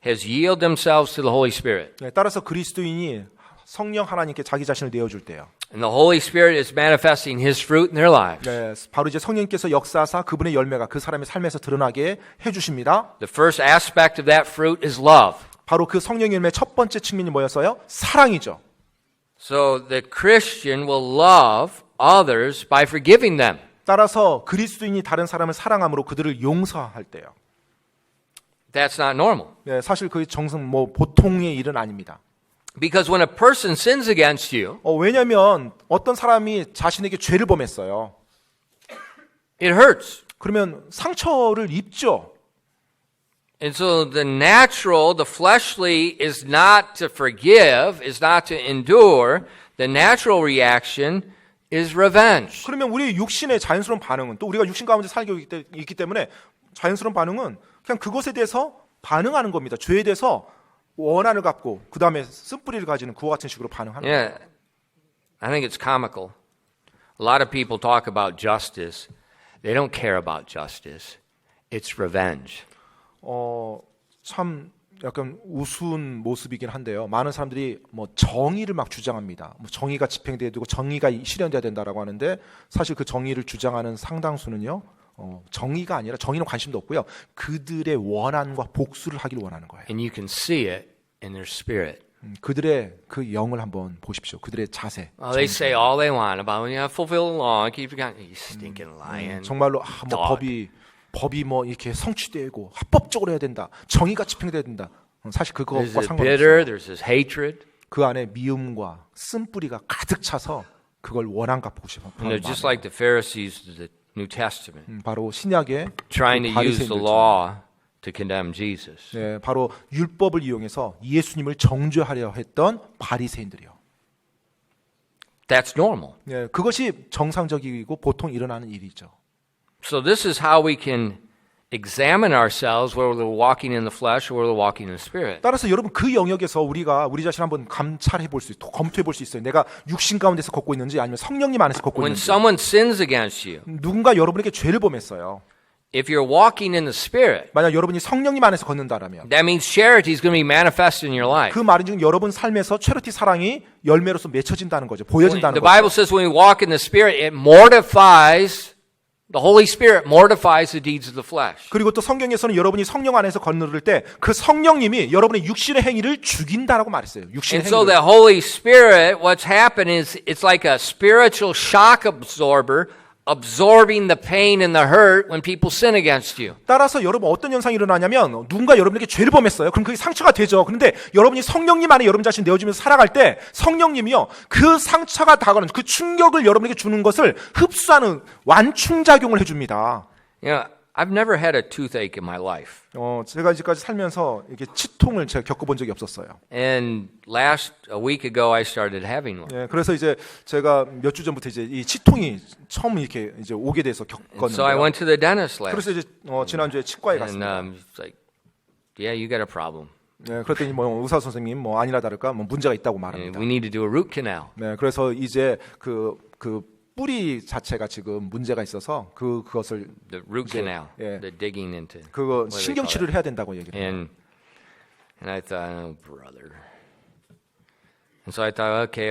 has yielded themselves to the Holy Spirit,
네, 따라서 그리스도인이 성령 하나님께 자기 자신을 내어줄 때요.
and the Holy Spirit is manifesting His fruit in their lives,
네, 바로 이제 성령께서 역사하사 그분의 열매가 그 사람의 삶에서 드러나게 해주십니다.
the first aspect of that fruit is love.
바로 그 성령 열매의 첫 번째 측면이 뭐였어요? 사랑이죠.
So the Christian will love others by forgiving them.
따라서 그리스도인이 다른 사람을 사랑함으로 그들을 용서할 때요.
That's not normal.
네, 사실 그 정성 보통의 일은 아닙니다.
Because when a person sins against you,
왜냐하면 어떤 사람이 자신에게 죄를 범했어요.
it hurts.
그러면 상처를 입죠.
And so the natural, the fleshly is not to forgive, is not to endure. The natural reaction is revenge.
그러면 우리의 육신의 자연스러운 반응은 또 우리가 육신 가운데 살고 있기 때문에 자연스러운 반응은 그냥 그것에 대해서 반응하는 겁니다. 죄에 대해서 원한을 갖고 그 다음에 쓴뿌리를 가지는 그와 같은 식으로 반응하는 거예요.
Yeah, I think it's comical. A lot of people talk about justice. They don't care about justice. It's revenge.
참 약간 우스운 모습이긴 한데요. 많은 사람들이 뭐 정의를 막 주장합니다. 뭐 정의가 집행돼야 되고 정의가 실현돼야 된다라고 하는데 사실 그 정의를 주장하는 상당수는요. 정의가 아니라 정의는 관심도 없고요. 그들의 원한과 복수를 하기를 원하는 거예요.
And you can see it in their spirit.
그들의 그 영을 한번 보십시오. 그들의 자세.
They say all they want about fulfill the law and keep you stinking lying.
정말로 뭐 법이 뭐 이렇게 성취되고 합법적으로 해야 된다. 정의가 집행돼야 된다. 사실
There's
그것과
this
상관없어요.
bitter, there's this hatred.
그 안에 미움과 쓴뿌리가 가득 차서 그걸 원한 갚고 싶어.
And they're just like the Pharisees of the New Testament,
바로 신약의
trying to use the law to condemn Jesus.
네, 바로 율법을 이용해서 예수님을 정죄하려 했던 바리새인들이요.
That's normal.
네, 그것이 정상적이고 보통 일어나는 일이죠.
So this is how we can examine ourselves, whether we're walking in the flesh or whether we're walking in the spirit.
따라서 여러분 그 영역에서 우리가 우리 자신 한번 감찰해 볼 수 있고 검토해 볼 수 있어요. 내가 육신 가운데서 걷고 있는지 아니면 성령님 안에서 걷고
When
있는지.
someone sins against you,
누군가 여러분에게 죄를 범했어요.
if you're walking in the spirit,
만약 여러분이 성령님 안에서 걷는다라면
that means charity is going to be manifested in your life.
그 말은 지금 여러분 삶에서 체리티 사랑이 열매로서 맺혀진다는 거죠. 보여진다는
The Bible
거죠.
says when we walk in the spirit, it mortifies, the Holy Spirit mortifies the deeds of the flesh.
그리고 또 성경에서는 여러분이 성령 안에서 걷는 때 그 성령님이 여러분의 육신의 행위를 죽인다라고 말했어요. 육신의
And so
행위를.
the Holy Spirit, what's happened is it's like a spiritual shock absorber absorbing the pain and the hurt when people sin against you.
따라서 여러분 어떤 현상이 일어나냐면 누군가 여러분에게 죄를 범했어요. 그럼 그게 상처가 되죠. 그런데 여러분이 성령님 안에 여러분 자신 내어주면서 살아갈 때 성령님이요. 그 상처가 다가오는 그 충격을 여러분에게 주는 것을 흡수하는 완충작용을 해줍니다.
You know, I've never had a toothache in my life.
제가 이제까지 살면서 이렇게 치통을 제가 겪어본 적이 없었어요.
And a week ago I started having one.
예, 그래서 이제 제가 몇 주 전부터 이제 이 치통이 처음 이렇게 이제 오게 돼서
And so I
겪었는데요.
went to the dentist last
그래서 이제 지난주에 치과에
and
갔습니다.
it's like, yeah, you got a problem.
네, 그랬더니 뭐 의사 선생님 뭐 아니나 다를까 뭐 문제가 있다고
And
말합니다.
we need to do a root canal.
네, 그래서 이제 그 뿌리 자체가 지금 문제가 있어서 그것을
The root
이제,
canal.
예.
The digging into.
그거
what do they
신경
call it?
치료를 해야 된다고 얘기를 해요.
And I thought, oh brother. And so I thought, okay,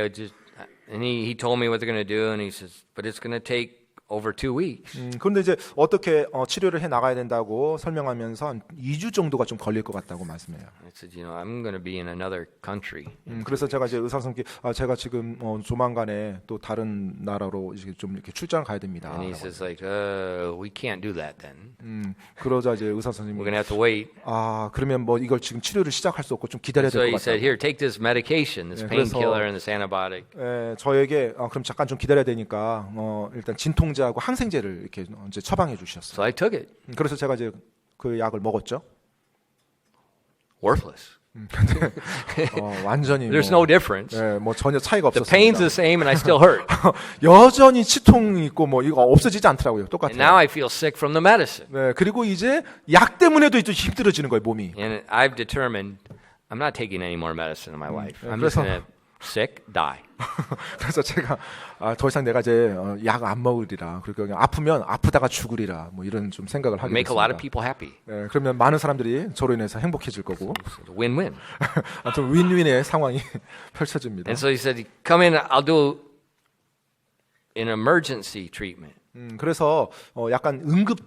and he told me what they're going to do, and he says, but it's going to take over 2 weeks.
그런데 이제 어떻게 치료를 해 나가야 된다고 설명하면서 한 2주 정도가 좀 걸릴 것 같다고 말씀해요.
I said, I'm going to be in another country.
그래서 제가 이제 의사 선생님께 제가 지금 조만간에 또 다른 나라로 이제 좀 이렇게 출장 가야 됩니다.
And he says, like, we can't do that then.
그러자 이제 의사
We're
선생님이
going to have to wait.
그러면 뭐 이걸 지금 치료를 시작할 수 없고 좀 기다려야
So
될
he
것
said,
같다.
here, take this medication, this
예, 그래서-
painkiller and this antibiotic.
저에게 그럼 잠깐 좀 기다려야 되니까 일단 진통제하고 항생제를 이렇게 이제 처방해 주셨어요.
So I took it.
그래서 제가 이제 그 약을 먹었죠.
Worthless.
완전히
There's
뭐,
no difference.
뭐 전혀 차이가
The pain's
없었습니다.
the same and I still hurt.
여전히 치통이 있고 뭐 이거 없어지지 않더라고요.
And now
똑같아요.
I feel sick from the medicine.
네, 그리고 이제 약 때문에도 또 힘들어지는 거예요, 몸이.
And I've determined I'm not taking any more medicine in my life.
예,
I'm just
그래서-
going to sick, die.
그래서 제가 더 이상 내가 이제 약 안 먹으리라. 그리고 그냥 아프면 아프다가 죽으리라. 뭐 이런 좀 생각을 하게
Make a lot of
됐습니다.
people happy.
네, 그러면 많은 사람들이 저로 인해서 행복해질 거고,
It's a win-win.
아무튼 윈윈의 상황이 펼쳐집니다.
And so he said, come in, I'll do an emergency treatment.
그래서 약간 응급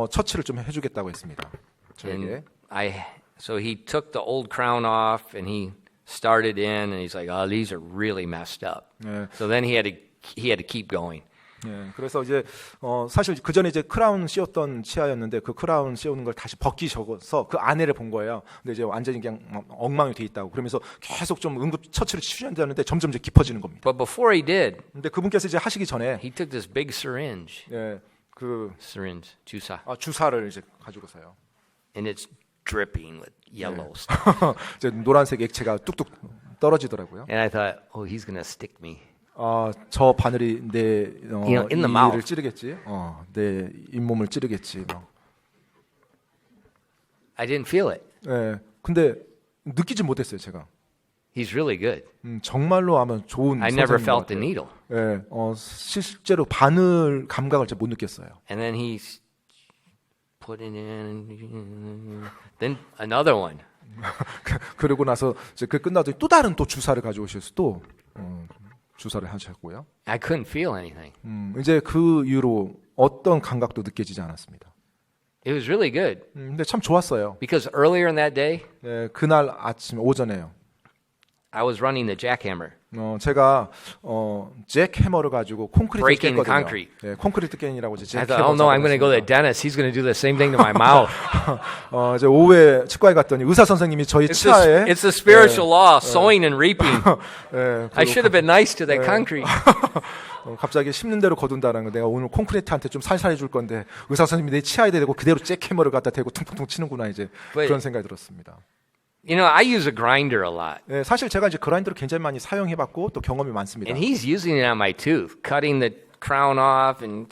처치를 좀 해주겠다고 했습니다. 저에게.
And so he took the old crown off and he started in and he's like, oh, these are really messed up.
네.
So then he had to keep going.
예, 그래서 이제 사실 그 전에 이제 크라운 씌웠던 치아였는데 그 크라운 씌우는 걸 다시 벗기셔서 그 안에를 본 거예요. 근데 이제 완전히 그냥 엉망이 돼 있다고. 그러면서 계속 좀 응급 처치를 취해야되는데 점점 이제 깊어지는 겁니다.
But before he did,
근데 그분께서 이제 하시기 전에
he took this big syringe, syringe, 주사,
주사를 이제 가지고서요.
and it's dripping with yellow stuff.
이제 노란색 액체가 뚝뚝 떨어지더라고요.
And I thought, oh, he's going to stick me.
저 바늘이 내
in the
이를
mouth.
찌르겠지. 내 잇몸을 찌르겠지.
I didn't feel it.
예, 근데 느끼지 못했어요, 제가.
He's really good.
정말로 아마 좋은
I never
선생님
felt
같아요.
the needle.
예, 실제로 바늘 감각을 잘 못 느꼈어요.
And then he put it in, then another one.
그러고 나서 이제 그 끝나더니 또 다른 또 주사를 가져오셔서 또 주사를 하셨고요.
I couldn't feel anything.
이제 그 이후로 어떤 감각도 느껴지지 않았습니다.
It was really good
근데 참 좋았어요.
because earlier in that day,
예, 그날 아침 오전에요.
I was running the jackhammer.
제가 잭 해머를 가지고 콘크리트를
Breaking the
깼거든요.
concrete.
예, 콘크리트 깬이라고 이제
I
잭
thought,
해머.
oh no, I'm going to go to the dentist. He's going to do the same thing to my mouth.
이제 오후에 치과에 갔더니 의사 선생님이 저희 치아에
It's a spiritual law, sowing and reaping.
예,
I should have been nice to that concrete.
갑자기 심는 대로 거둔다는 거. 내가 오늘 콘크리트한테 좀 살살해 줄 건데 의사 선생님이 내 치아에 대고 그대로 잭 해머를 갖다 대고 퉁퉁퉁 치는구나 이제
But-
그런 생각이 들었습니다.
You know, I use a grinder a lot.
예, 사실 제가 이제 그라인더를 굉장히 많이 사용해봤고 또 경험이 많습니다.
And he's using it on my tooth, cutting the crown off and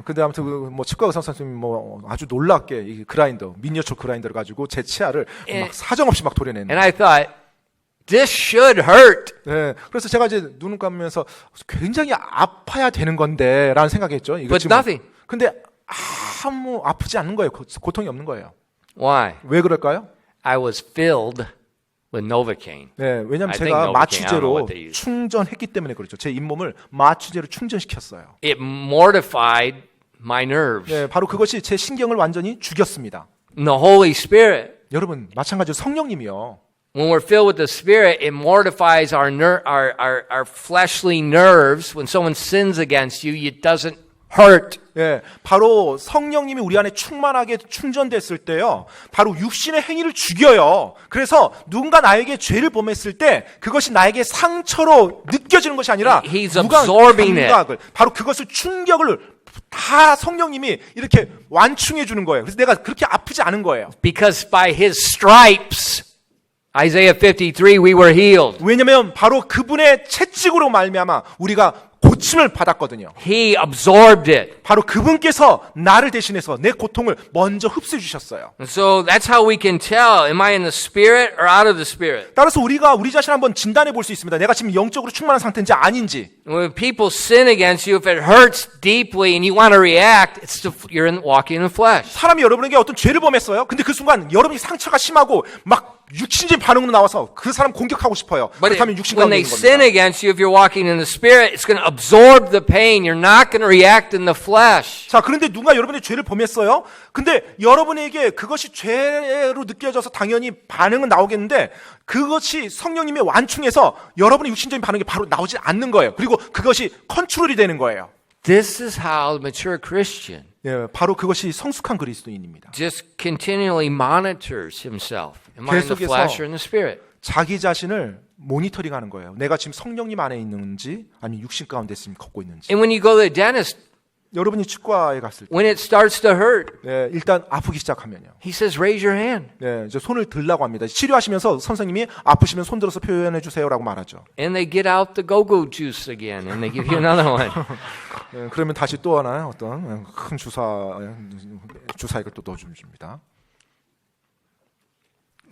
근데 아무튼 뭐 치과 의사 선생님이 뭐 아주 놀랍게 이 그라인더 미니어처 그라인더를 가지고 제 치아를 막 사정없이 막 도려내는.
and I thought, this should hurt.
네, 그래서 제가 이제 눈을 감으면서 굉장히 아파야 되는 건데라는 생각했죠. 이거
But
지금
nothing.
근데 아무 아프지 않는 거예요. 고통이 없는 거예요.
Why?
왜 그럴까요?
I was filled with Novocaine.
네, 왜냐하면
I think
제가
Novocaine, I don't know
마취제로
what they use.
충전했기 때문에 그렇죠. 제 잇몸을 마취제로 충전시켰어요.
It mortified my nerves.
네, 바로 그것이 제 신경을 완전히 죽였습니다.
And the Holy Spirit,
여러분 마찬가지로 성령님이요.
when we're filled with the Spirit, it mortifies our fleshly nerves. When someone sins against you, it doesn't hurt.
예, 바로 성령님이 우리 안에 충만하게 충전됐을 때요, 바로 육신의 행위를 죽여요. 그래서 누군가 나에게 죄를 범했을 때 그것이 나에게 상처로 느껴지는 것이 아니라
He's absorbing it.
감각을, 바로 그것을 충격을 다 성령님이 이렇게 완충해 주는 거예요. 그래서 내가 그렇게 아프지 않은 거예요.
Because by His stripes, Isaiah 53, we were healed.
왜냐하면 바로 그분의 채찍으로 말미암아 우리가 고침을 받았거든요.
He absorbed it.
바로 그분께서 나를 대신해서 내 고통을 먼저 흡수해 주셨어요.
And so that's how we can tell, am I in the spirit or out of the spirit?
따라서 우리가 우리 자신 한번 진단해 볼 수 있습니다. 내가 지금 영적으로 충만한 상태인지 아닌지.
When people sin against you, if it hurts deeply and you want to react, you're walking in the flesh.
사람이 여러분에게 어떤 죄를 범했어요. 근데 그 순간 여러분이 상처가 심하고 막 육신적인 반응으로 나와서 그 사람 공격하고 싶어요.
But
그렇다면 육신
when
가운데
they
있는
sin
겁니다.
against you, if you're walking in the spirit, it's going to absorb the pain. You're not going to react in the flesh.
자, 그런데 누가 여러분의 죄를 범했어요? 근데 여러분에게 그것이 죄로 느껴져서 당연히 반응은 나오겠는데 그것이 성령님의 완충해서 여러분의 육신적인 반응이 바로 나오지 않는 거예요. 그리고 그것이 컨트롤이 되는 거예요.
This is how the mature Christian
예, 바로 그것이 성숙한 그리스도인입니다.
just continually monitors himself. Am I in the
계속해서
flesh or in the spirit?
자기 자신을 모니터링하는 거예요. 내가 지금 성령님 안에 있는지 아니면 육신 가운데 지금 걷고 있는지.
And when you go to the dentist,
여러분이 치과에 갔을 때
when it starts to hurt,
예, 일단 아프기 시작하면요.
he says, raise your hand.
예, 이제 손을 들라고 합니다. 치료하시면서 선생님이 아프시면 손 들어서 표현해 주세요라고 말하죠.
And they get out the go-go juice again and they give you another one.
예, 그러면 다시 또 하나 어떤 큰 주사액을 또 넣어줍니다.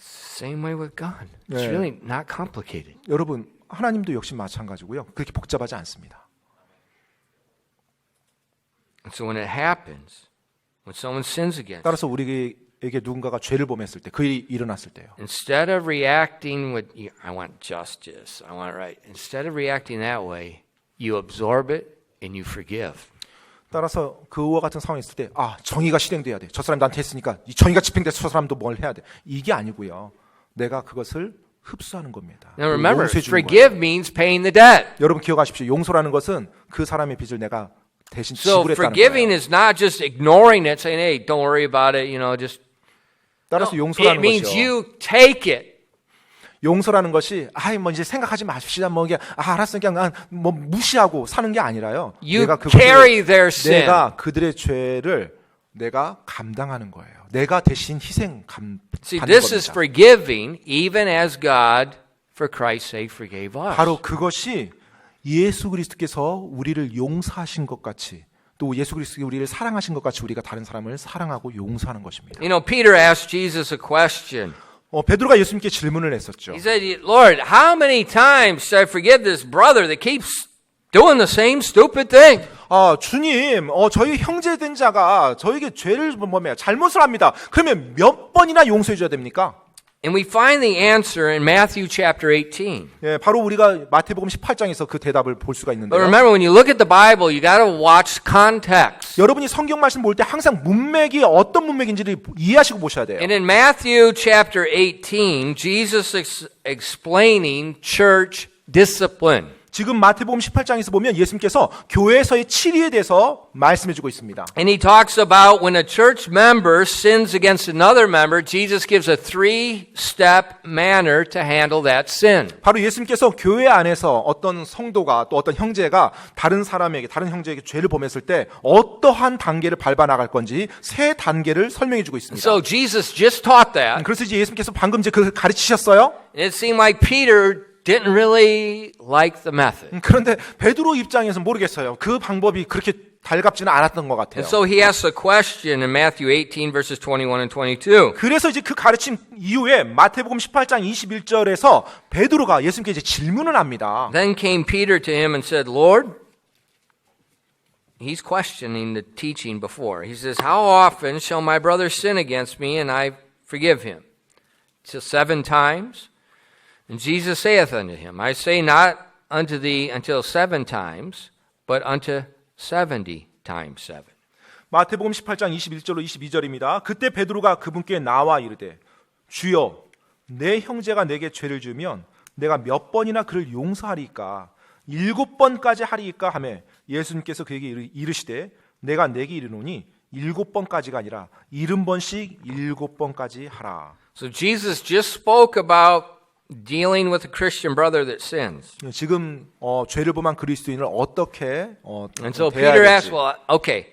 Same way with God. It's
Yeah.
really not complicated.
여러분 하나님도 역시 마찬가지고요. 그렇게 복잡하지 않습니다.
And so when it happens, when someone sins against you,
따라서 우리에게 누군가가 죄를 범했을 때, 그 일이 일어났을 때요.
instead of reacting with, I want justice, I want right, instead of reacting that way, you absorb it and you forgive.
따라서 그와 같은 상황이 있을 때, 정의가 실행돼야 돼. 저 사람이 나한테 했으니까 이 정의가 집행돼서 저 사람도 뭘 해야 돼. 이게 아니고요. 내가 그것을 흡수하는 겁니다.
Now remember,
용서해 주는
forgive
거예요.
means paying the debt.
여러분 기억하십시오. 용서라는 것은 그 사람의 빚을 내가 대신
So
지불했다는
forgiving
거예요.
is not just ignoring it, saying, hey, don't worry about it, just.
따라서
No, it
용서라는
means
것이요.
you take it.
용서라는 것이 뭐 이제 생각하지 마십시다. 뭐 이게 알았어 그냥 뭐 무시하고 사는 게 아니라요.
You
내가
carry their sin.
내가 그들의 죄를 내가 감당하는 거예요. 내가 대신 받는
See, this is
겁니다.
forgiving, even as God, for Christ's sake, forgave us.
바로 그것이 예수 그리스도께서 우리를 용서하신 것 같이 또 예수 그리스도가 우리를 사랑하신 것 같이 우리가 다른 사람을 사랑하고 용서하는 것입니다.
You know, Peter asked Jesus a question.
베드로가 예수님께 질문을 했었죠.
He said, Lord, how many times should I forgive this brother that keeps doing the same stupid thing?
주님, 저희 형제된 자가 저에게 죄를 범해요. 잘못을 합니다. 그러면 몇 번이나 용서해 줘야 됩니까?
And we find the answer in Matthew chapter 18.
예, 바로 우리가 마태복음 18장에서 그 대답을 볼 수가
But
있는데요.
remember, when you look at the Bible, you got to watch context.
여러분이 성경 말씀 볼 때 항상 문맥이 어떤 문맥인지를 이해하시고 보셔야 돼요.
And in Matthew chapter 18, Jesus is explaining church discipline.
지금 마태복음 18장에서 보면 예수님께서 교회에서의 치리에 대해서 말씀해 주고 있습니다.
And he talks about when a church member sins against another member, Jesus gives a 3-step manner to handle that sin.
바로 예수님께서 교회 안에서 어떤 성도가 또 어떤 형제가 다른 형제에게 죄를 범했을 때 어떠한 단계를 밟아 나갈 건지 3단계를 설명해 주고 있습니다.
So Jesus just taught that.
그래서 이제 예수님께서 방금 이제 그걸 가르치셨어요.
And it seemed like Peter didn't really like the method.
그런데 베드로 입장에서 모르겠어요. 그 방법이 그렇게 달갑지는 않았던 것 같아요.
And so he asks a question in Matthew 18 verses 21 and 22.
그래서 이제 그 가르침 이후에 마태복음 18장 21절에서 베드로가 예수님께 이제 질문을 합니다.
Then came Peter to him and said, Lord, he's questioning the teaching before. He says, how often shall my brother sin against me and I forgive him? Till 7 times? And Jesus saith unto him, I say not unto thee until 7 times, but unto 70 times 7.
마태복음 18장 21절로 22절입니다. 그때 베드로가 그분께 나와 이르되 주여 내 형제가 내게 죄를 지으면 내가 몇 번이나 그를 용서하리이까 7번까지 하리이까 하며 예수님께서 그에게 이르시되 내가 내게 이르노니 7번까지가 아니라 70번씩 7번까지 하라.
So Jesus just spoke about dealing with a Christian brother that sins.
지금 죄를 범한 그리스도인을 어떻게
And so
대해야
Peter asks,
될지.
well, okay,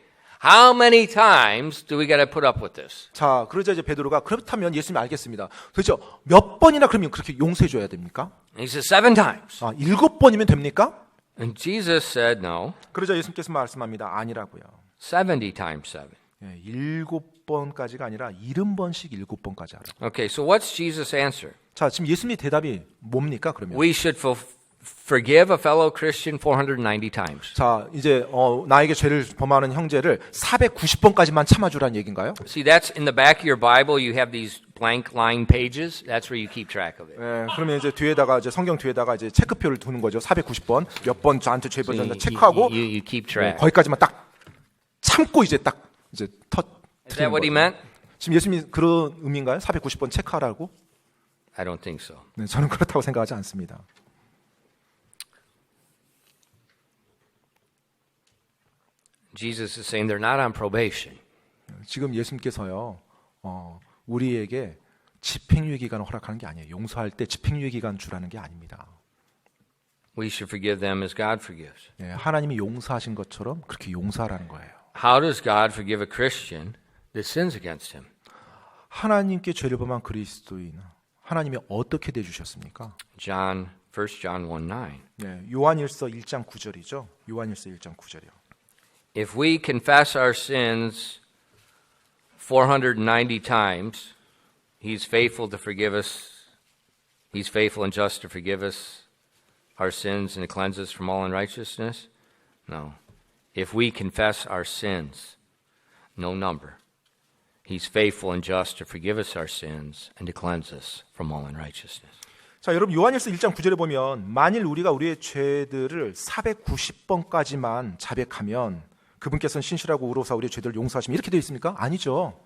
how many times do we got to put up with this?
자, 그러자 이제 베드로가 그렇다면 예수님 알겠습니다. 도대체 몇 번이나 그러면 그렇게 용서해 줘야 됩니까?
And he says 7 times.
7번이면 됩니까?
And Jesus said no,
그러자 예수님께서 말씀합니다. 아니라고요.
70 times 7.
7번까지가 아니라 70번씩 7번까지 하라.
Okay, so what's Jesus' answer?
자, 지금 예수님의 대답이 뭡니까? 그러면
We should forgive a fellow Christian 490 times.
자, 이제 나에게 죄를 범하는 형제를 490번까지만 참아주라는 얘기인가요?
See, that's in the back of your Bible. You have these blank line pages. That's where you keep track of it.
그러면 이제 뒤에다가 이제 성경 뒤에다가 이제 체크표를 두는 거죠. 490번 몇 번 저한테 죄
So
범했나 체크하고
you keep track.
거기까지만 딱 참고 이제 딱 이제
Is that
터트리는
what he
거죠.
meant?
지금 예수님이 그런 의미인가요? 490번 체크하라고?
I don't think so.
네, 저는 그렇다고 생각하지 않습니다.
Jesus is saying they're not on probation.
지금 예수님께서요, 우리에게 집행유예 기간을 허락하는 게 아니에요. 용서할 때 집행유예 기간 주라는 게 아닙니다.
We should forgive them as God forgives.
예, 하나님이 용서하신 것처럼 그렇게 용서하라는 거예요.
How does God forgive a Christian that sins against him?
하나님께 죄를 범한 그리스도인 하나님이 어떻게 대주셨습니까?
1 John 1:9.
네, 요한일서 1장 9절이죠. 요한일서 1장 9절이요.
If we confess our sins 490 times, he's faithful to forgive us. He's faithful and just to forgive us our sins and to cleanse us from all unrighteousness? No. If we confess our sins, no number, he's faithful and just to forgive us our sins and to cleanse us from all unrighteousness.
자, 여러분 요한일서 1장 9절에 보면 만일 우리가 우리의 죄들을 490번까지만 자백하면 그분께서는 신실하고 의로우사 우리의 죄들을 용서하시면 이렇게 되어 있습니까? 아니죠.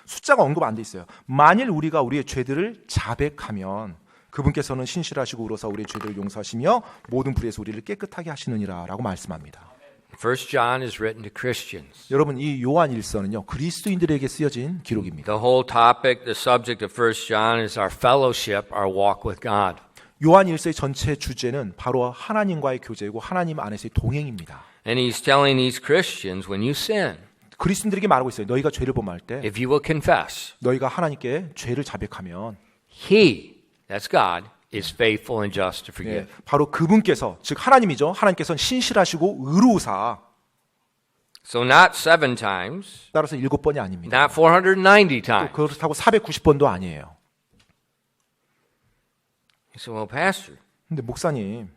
숫자가 언급 안 돼 있어요. 만일 우리가 우리의 죄들을 자백하면 그분께서는 신실하시고 의로우사 우리의 죄들을 용서하시며 모든 불의에서 우리를 깨끗하게 하시느니라라고 말씀합니다.
1 John is written to Christians.
여러분 이 요한일서는요 그리스도인들에게 쓰여진 기록입니다.
The whole topic, the subject of 1 John is our fellowship, our walk with God.
요한일서의 전체 주제는 바로 하나님과의 교제이고 하나님 안에서의 동행입니다.
And he's telling these Christians, when you sin,
그리스도인들에게 말하고 있어요. 너희가 죄를 범할 때
if you will confess,
너희가 하나님께 죄를 자백하면
he, that's God, is faithful and just to
예,
forgive.
바로 그분께서 즉 하나님이죠. 하나님께서는 신실하시고 의로우사
So not 7 times,
따라서 7번이 아닙니다.
not 490
또
times.
그렇다고 490번도 아니에요.
He said, well, Pastor,
근데 목사님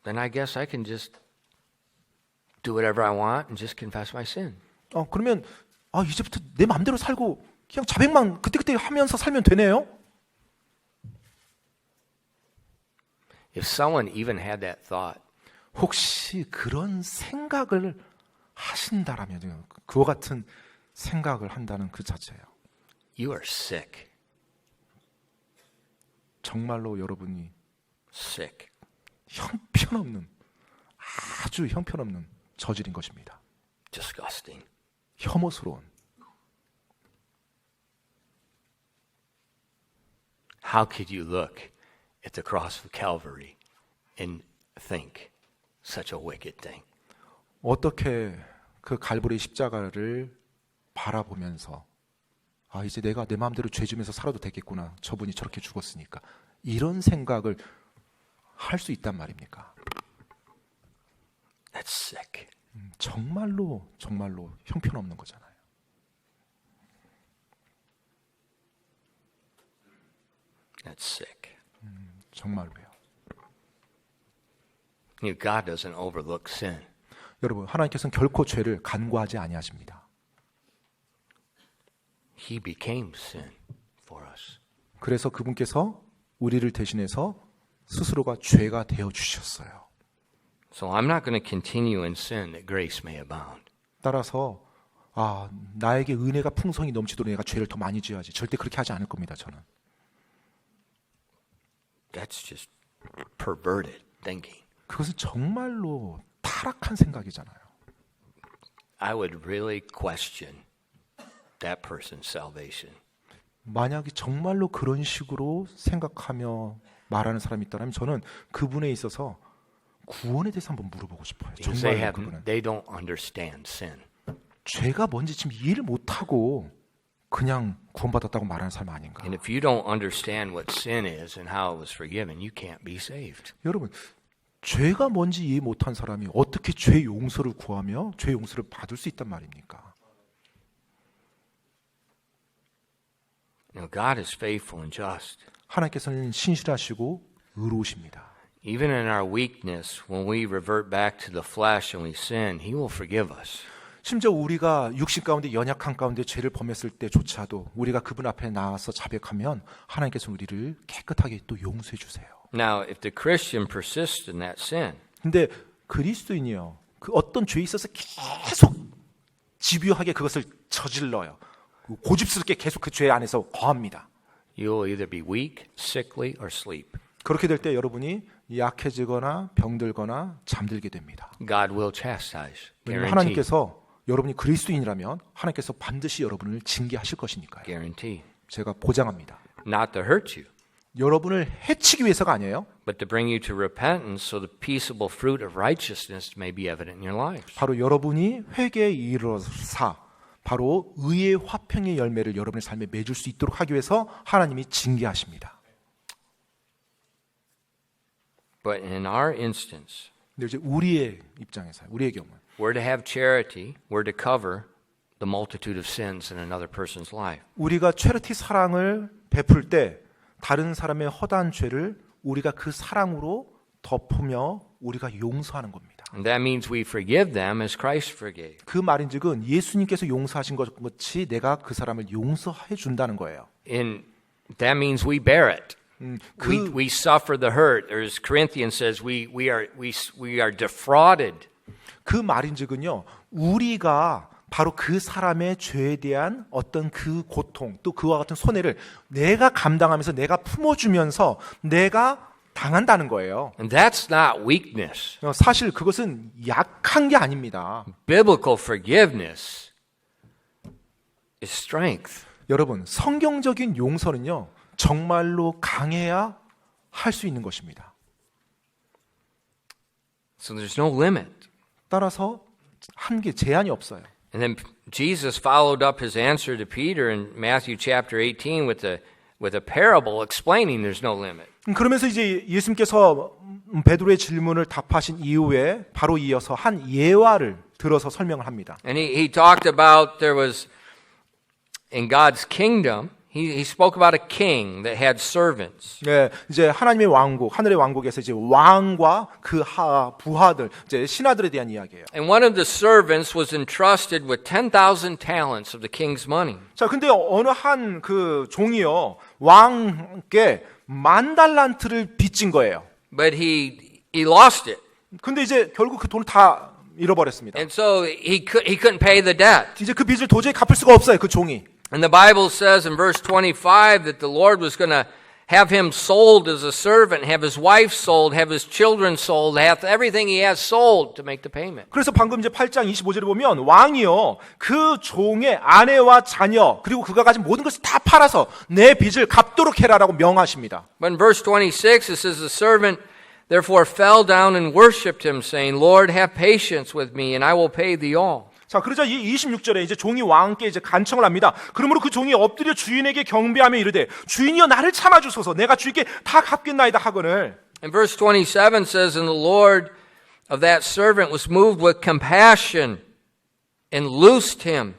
then I guess I can just do whatever I want and just confess my sin.
그러면 이제부터 내 마음대로 살고 그냥 자백만 그때그때 하면서 살면 되네요.
If someone even had that thought,
혹시 그런 생각을 하신다라면 그와 같은 생각을 한다는 그 자체예요.
you are sick.
정말로 여러분이
Sick.
형편없는 아주 형편없는 저질인 것입니다.
Disgusting.
혐오스러운.
How could you look at the cross of Calvary and think such a wicked thing?
어떻게 그 갈보리 십자가를 바라보면서 이제 내가 내 마음대로 죄 지면서 살아도 되겠구나. 저분이 저렇게 죽었으니까. 이런 생각을 할 수 있단 말입니까?
That's sick.
정말로 형편없는 거잖아요.
That's sick.
정말로요.
God doesn't overlook sin.
여러분, 하나님께서는 결코 죄를 간과하지 아니하십니다.
He became sin for us.
그래서 그분께서 우리를 대신해서 스스로가 죄가 되어 주셨어요.
So I'm not going to continue in sin that grace may abound.
따라서 나에게 은혜가 풍성히 넘치도록 내가 죄를 더 많이 지어야지. 절대 그렇게 하지 않을 겁니다. 저는.
That's just perverted thinking.
그것은 정말로 타락한 생각이잖아요.
I would really question that person's salvation.
만약에 정말로 그런 식으로 생각하며 말하는 사람이 있다면 저는 그분에 있어서 구원에 대해서 한번 물어보고 싶어요.
Because
정말로 그분은
they don't understand sin.
죄가 뭔지 지금 이해를 못하고 그냥 구원받았다고 말하는 사람 아닌가.
And if you don't understand what sin is and how it was forgiven, you can't be saved.
여러분, 죄가 뭔지 이해 못한 사람이 어떻게 죄 용서를 구하며 죄 용서를 받을 수 있단 말입니까?
God is faithful and just.
하나님께서는 신실하시고 의로우십니다.
Even in our weakness, when we revert back to the flesh and we sin, He will forgive us.
심지어 우리가 육신 가운데 연약한 가운데 죄를 범했을 때조차도 우리가 그분 앞에 나와서 자백하면 하나님께서 우리를 깨끗하게 또 용서해 주세요.
Now, if the Christian persists in that sin,
근데 그리스도인이요, 그 어떤 죄에 있어서 계속 집요하게 그것을 저질러요. 고집스럽게 계속 그 죄 안에서 거합니다.
you will either be weak, sickly, or sleep.
그렇게 될 때 여러분이 약해지거나 병들거나 잠들게 됩니다.
God will chastise.
왜냐하면
Guarantee.
하나님께서 여러분이 그리스도인이라면 하나님께서 반드시 여러분을 징계하실 것이니까요.
Guarantee.
제가 보장합니다.
Not to hurt you,
여러분을 해치기 위해서가 아니에요.
but to bring you to repentance so the peaceable fruit of righteousness may be evident in your lives.
바로 여러분이 회개에 이르러사 바로 의의 화평의 열매를 여러분의 삶에 맺을 수 있도록 하기 위해서 하나님이 징계하십니다.
But in our instance,
근데 이제 우리의 입장에서 우리의 경우
we're to have charity, we're to cover the multitude of sins in another person's life.
우리가 체리티 사랑을 베풀 때 다른 사람의 허다한 죄를 우리가 그 사랑으로 덮으며 우리가 용서하는 겁니다.
And that means we forgive them as Christ forgave.
그 말인즉은 예수님께서 용서하신 것 같이 내가 그 사람을 용서해 준다는 거예요.
And that means we bear it. We suffer the hurt. Or as Corinthians says, we are defrauded.
그 말인즉은요, 우리가 바로 그 사람의 죄에 대한 어떤 그 고통 또 그와 같은 손해를 내가 감당하면서 내가 품어주면서 내가 당한다는 거예요.
And that's not weakness.
사실 그것은 약한 게 아닙니다.
Biblical forgiveness is strength.
여러분, 성경적인 용서는요, 정말로 강해야 할 수 있는 것입니다.
So there's no limit.
따라서 한계, 제한이 없어요.
And then Jesus followed up his answer to Peter in Matthew chapter 18 with a parable explaining there's no limit.
그러면서 이제 예수님께서 베드로의 질문을 답하신 이후에 바로 이어서 한 예화를 들어서 설명을 합니다.
And he talked about there was in God's kingdom, he spoke about a king that had servants.
네, 이제 하나님의 왕국, 하늘의 왕국에서 이제 왕과 그 부하들, 이제 신하들에 대한 이야기예요.
And one of the servants was entrusted with 10,000 talents of the king's money.
자, 근데 어느 한 그 종이요, 왕께 10,000달란트를 빚진 거예요.
But he lost it.
근데 이제 결국 그 돈을 다 잃어버렸습니다.
And so he couldn't pay the debt.
이제 그 빚을 도저히 갚을 수가 없어요, 그 종이.
And the Bible says in verse 25 that the Lord was going to have him sold as a servant, have his wife sold, have his children sold, have everything he has sold to make the payment.
그래서 방금 이제 8장 25절에 보면 왕이요, 그 종의 아내와 자녀 그리고 그가 가진 모든 것을 다 팔아서 내 빚을 갚도록 해라라고 명하십니다.
But in verse 26 it says the servant therefore fell down and worshipped him, saying, Lord, have patience with me and I will pay thee all.
자, 그러자 이 26절에 이제 종이 왕께 이제 간청을 합니다. 그러므로 그 종이 엎드려 주인에게 경배하며 이르되 주인이여 나를 참아 주소서 내가 주인께 다 갚겠나이다 하거늘.
And verse 27 says, And the Lord of that servant was moved with compassion and loosed him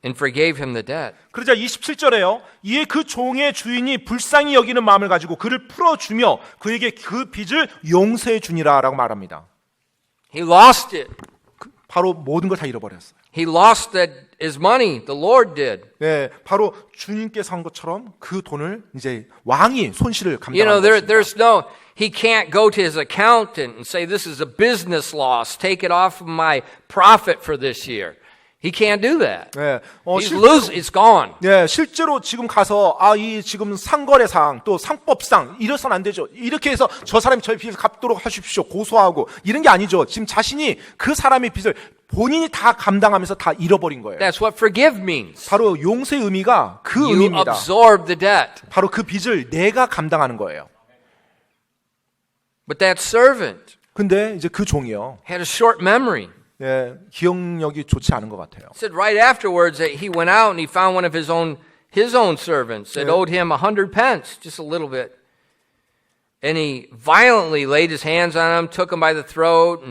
and forgave him the debt.
그러자 27절에요. 이에 그 종의 주인이 불쌍히 여기는 마음을 가지고 그를 풀어주며 그에게 그 빚을 용서해 주니라라고 말합니다.
He lost it.
바로 모든 걸 다 잃어버렸어요.
He lost his money. The Lord did.
네, 바로 주님께서 한 것처럼 그 돈을 이제 왕이 손실을
You know,
감당하는 것입니다.
there's no, he can't go to his accountant and say, this is a business loss. Take it off of my profit for this year. He can't do that.
네,
It's gone.
네, 실제로 지금 가서 이 지금 상거래상 또 상법상 이래서는 안 되죠. 이렇게 해서 저 사람이 저희 빚을 갚도록 하십시오. 고소하고 이런 게 아니죠. 지금 자신이 그 사람의 빚을 본인이 다 감당하면서 다 잃어버린 거예요.
That's what forgive means.
바로 용서의 의미가 그
You
의미입니다.
absorb the debt.
바로 그 빚을 내가 감당하는 거예요.
But that servant
근데 이제 그 종이요.
had a short memory.
예, 기억력이 좋지 않은 것 같아요.
It said right afterwards that he went out and he found one of his own servants that owed him 100 pence, just a little bit. And he violently laid his hands on him, took him by the throat,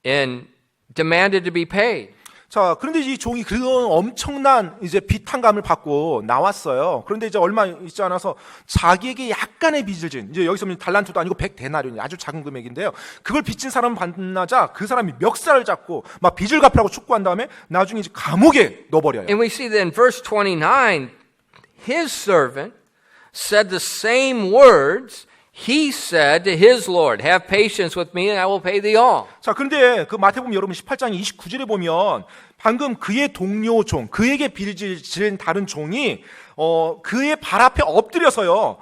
and demanded to be paid.
자, 그런데 이 종이 그런 엄청난 이제 비탄감을 받고 나왔어요. 그런데 이제 얼마 있지 않아서 자기에게 약간의 빚을 진, 이제 여기서 달란트도 아니고 100데나리온이 아주 작은 금액인데요. 그걸 빚진 사람을 만나자 그 사람이 멱살을 잡고 막 빚을 갚으라고 촉구한 다음에 나중에 이제 감옥에 넣어버려요.
And we see that in verse 29, his servant said the same words he said to his Lord, have patience with me and I will pay thee all.
자, 그런데 그 마태복음 여러분 18장 29절에 보면 방금 그의 동료 종, 그에게 빚을 진 다른 종이 그의 발 앞에 엎드려서요.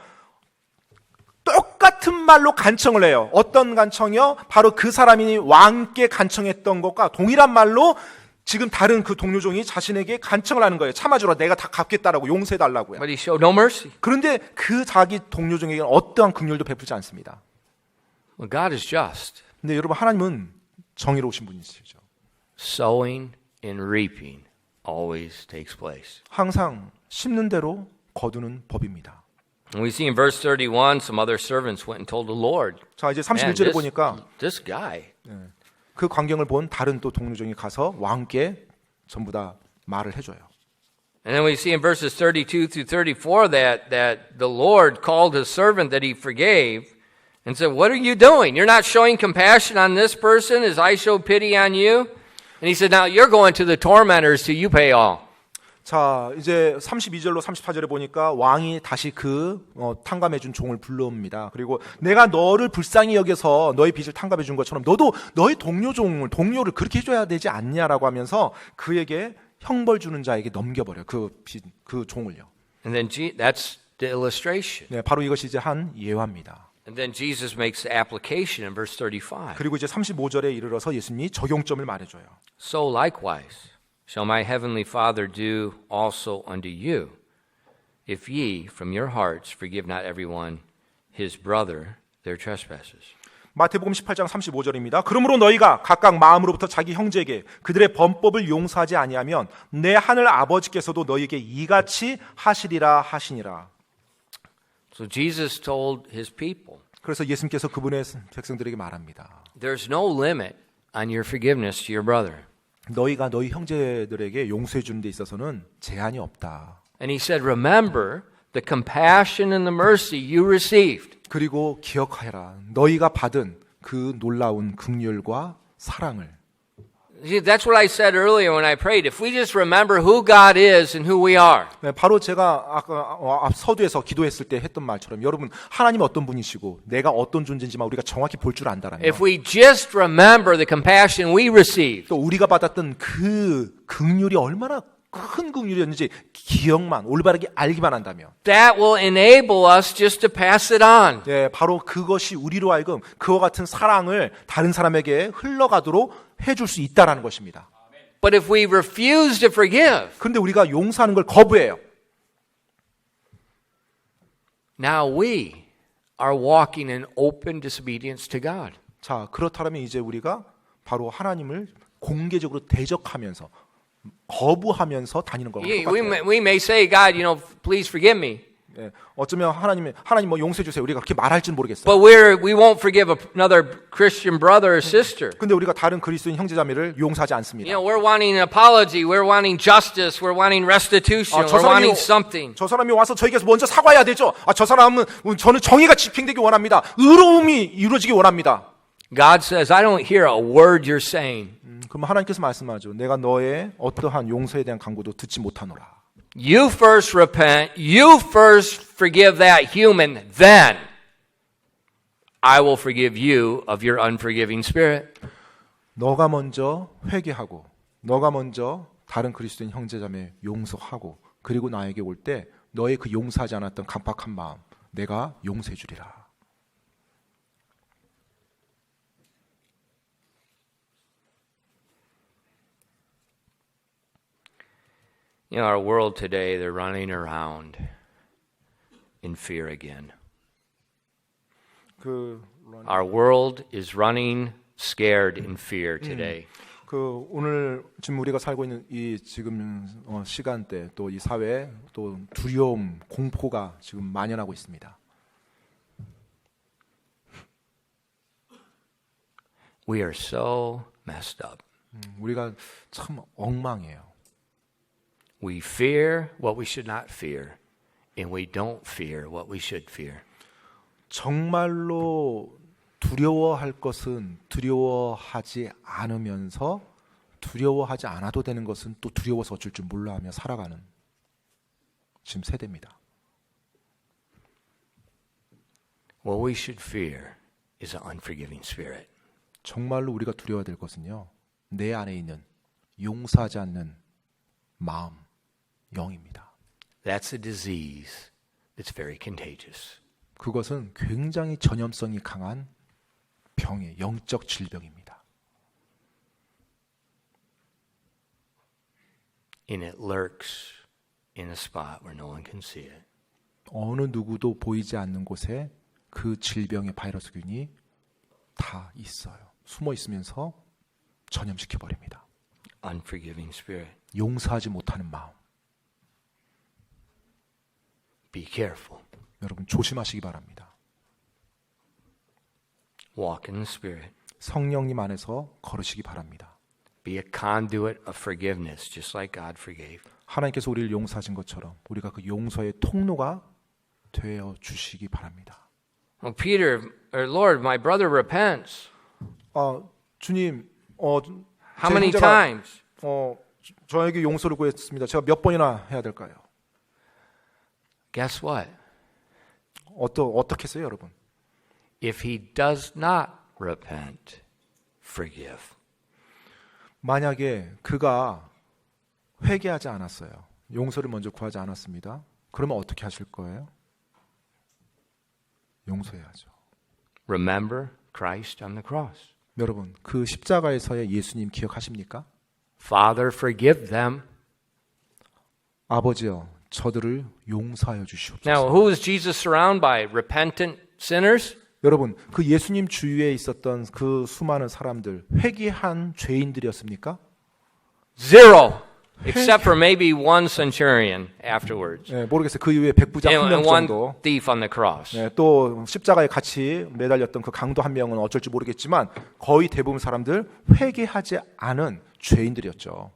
똑같은 말로 간청을 해요. 어떤 간청이요? 바로 그 사람이 왕께 간청했던 것과 동일한 말로 지금 다른 그 동료 종이 자신에게 간청을 하는 거예요. 참아주라, 내가 다 갚겠다라고 용서해달라고요.
But he showed no mercy.
그런데 그 자기 동료 종에게는 어떠한 긍휼도 베풀지 않습니다.
Well, God is just.
근데 여러분, 하나님은 정의로우신 분이시죠.
Sowing and reaping always takes place.
항상 심는 대로 거두는 법입니다.
And we see in verse 31, some other servants went and told the Lord,
자, 이제
man,
31절에 보니까
this guy,
그 광경을 본 다른 또 동료종이 가서 왕께 전부 다 말을 해줘요.
and then we see in verses 32 through 34 that the Lord called his servant that he forgave and said, what are you doing? You're not showing compassion on this person as I showed pity on you? And he said, now you're going to the tormentors till you pay all.
자, 이제 32절로 34절에 보니까 왕이 다시 그 탕감해준 종을 불러옵니다. 그리고 내가 너를 불쌍히 여겨서 너의 빚을 탕감해준 것처럼 너도 너의 동료를 그렇게 해줘야 되지 않냐라고 하면서 그에게 형벌 주는 자에게 넘겨버려 그 종을요.
And then that's the illustration.
네, 바로 이것이 이제 한 예화입니다.
And then Jesus makes the application in verse 35.
그리고 이제 35절에 이르러서 예수님이 적용점을 말해줘요.
So likewise shall my heavenly Father do also unto you, if ye from your hearts forgive not everyone his brother their trespasses.
마태복음 18장 35절입니다. 그러므로 너희가 각각 마음으로부터 자기 형제에게 그들의 범법을 용서하지 아니하면 내 하늘 아버지께서도 너희에게 이같이 하시리라 하시니라.
So Jesus told his people,
그래서 예수님께서 그분의 백성들에게 말합니다.
there's no limit on your forgiveness to your brother.
너희가 너희 형제들에게 용서해 주는 데 있어서는 제한이 없다.
And he said, remember the compassion and the mercy you received.
그리고 기억하여라. 너희가 받은 그 놀라운 긍휼과 사랑을.
See, that's what I said earlier when I prayed. If we just remember who God is and who we are.
네, 바로 제가 아까 앞 서두에서 기도했을 때 했던 말처럼 여러분 하나님은 어떤 분이시고 내가 어떤 존재인지만 우리가 정확히 볼 줄 안다라면
If we just remember the compassion we received.
또 우리가 받았던 그 긍휼이 얼마나 큰 긍휼이었는지 기억만 올바르게 알기만 한다면
That will enable us just to pass it on.
네, 바로 그것이 우리로 하여금 그와 같은 사랑을 다른 사람에게 흘러가도록 해줄 수 있다라는 것입니다.
But if we refuse to forgive,
그런데 우리가 용서하는 걸 거부해요.
now we are walking in open disobedience to God.
자, 그렇다면 이제 우리가 바로 하나님을 공개적으로 대적하면서 거부하면서 다니는 거랑 똑같아요.
We may say, God, please forgive me.
예, 어쩌면 하나님 뭐 용서해 주세요. 우리가 그렇게 말할지는 모르겠어요.
But we won't forgive another Christian brother or sister.
근데 우리가 다른 그리스도인 형제자매를 용서하지 않습니다.
We're wanting an apology, we're wanting justice, we're wanting restitution, we're wanting something.
저 사람이 와서 저에게서 먼저 사과해야 되죠. 저 사람은 저는 정의가 집행되기 원합니다. 의로움이 이루어지기 원합니다.
God says, I don't hear a word you're saying.
그럼 하나님께서 말씀하죠. 내가 너의 어떠한 용서에 대한 강구도 듣지 못하노라.
You first repent, you first forgive that human, then I will forgive you of your unforgiving spirit.
너가 먼저 회개하고 너가 먼저 다른 그리스도인 형제자매 용서하고 그리고 나에게 올 때 너의 그 용서하지 않았던 강팍한 마음 내가 용서해 주리라.
Our world today, they're running around in fear again. Our world is running scared in fear today.
오늘 지금 우리가 살고 있는 이 지금 시간대 또 이 사회에 또 두려움, 공포가 지금 만연하고 있습니다.
We are so messed up.
우리가 참 엉망이에요.
We fear what we should not fear, and we don't fear what we should fear.
정말로 두려워할 것은 두려워하지 않으면서 두려워하지 않아도 되는 것은 또 두려워서 어쩔 줄 몰라 하며 살아가는 지금 세대입니다.
What we should fear is an unforgiving spirit.
정말로 우리가 두려워야 될 것은요, 내 안에 있는 용서하지 않는 마음, 영입니다.
That's a disease that's very contagious.
그것은 굉장히 전염성이 강한 병의 영적 질병입니다.
And it lurks in a spot where no one can see it.
어느 누구도 보이지 않는 곳에 그 질병의 바이러스균이 다 있어요. 숨어 있으면서 전염시켜 버립니다.
Unforgiving spirit.
용서하지 못하는 마음.
Be careful.
여러분 조심하시기 바랍니다.
Walk in the spirit.
성령님 안에서 걸으시기 바랍니다.
Be a conduit of forgiveness, just like God forgave.
하나님께서 우리를 용서하신 것처럼 우리가 그 용서의 통로가 되어 주시기 바랍니다.
Well, Peter, or Lord, my brother repents.
주님,
How many times?
저에게 용서를 구했습니다. 제가 몇 번이나 해야 될까요?
Guess what?
어떻게 했어요, 여러분?
If he does not repent, forgive.
만약에 그가 회개하지 않았어요. 용서를 먼저 구하지 않았습니다. 그러면 어떻게 하실 거예요? 용서해야죠.
Remember Christ on the cross.
여러분, 그 십자가에서의 예수님 기억하십니까?
Father, forgive them.
아버지여, 저들을 용서하여 주시옵소서.
Now, who is Jesus surrounded by? Repentant sinners?
여러분, 그 예수님 주위에 있었던 그 수많은 사람들, 회개한 죄인들이었습니까?
Zero. Except for maybe one centurion afterwards.
네, 모르겠어요. 그 이후에 백부장 한 명
And one
정도.
thief on the cross.
네, 또 십자가에 같이 매달렸던 그 강도 한 명은 어쩔지 모르겠지만 거의 대부분 사람들 회개하지 않은 죄인들이었죠.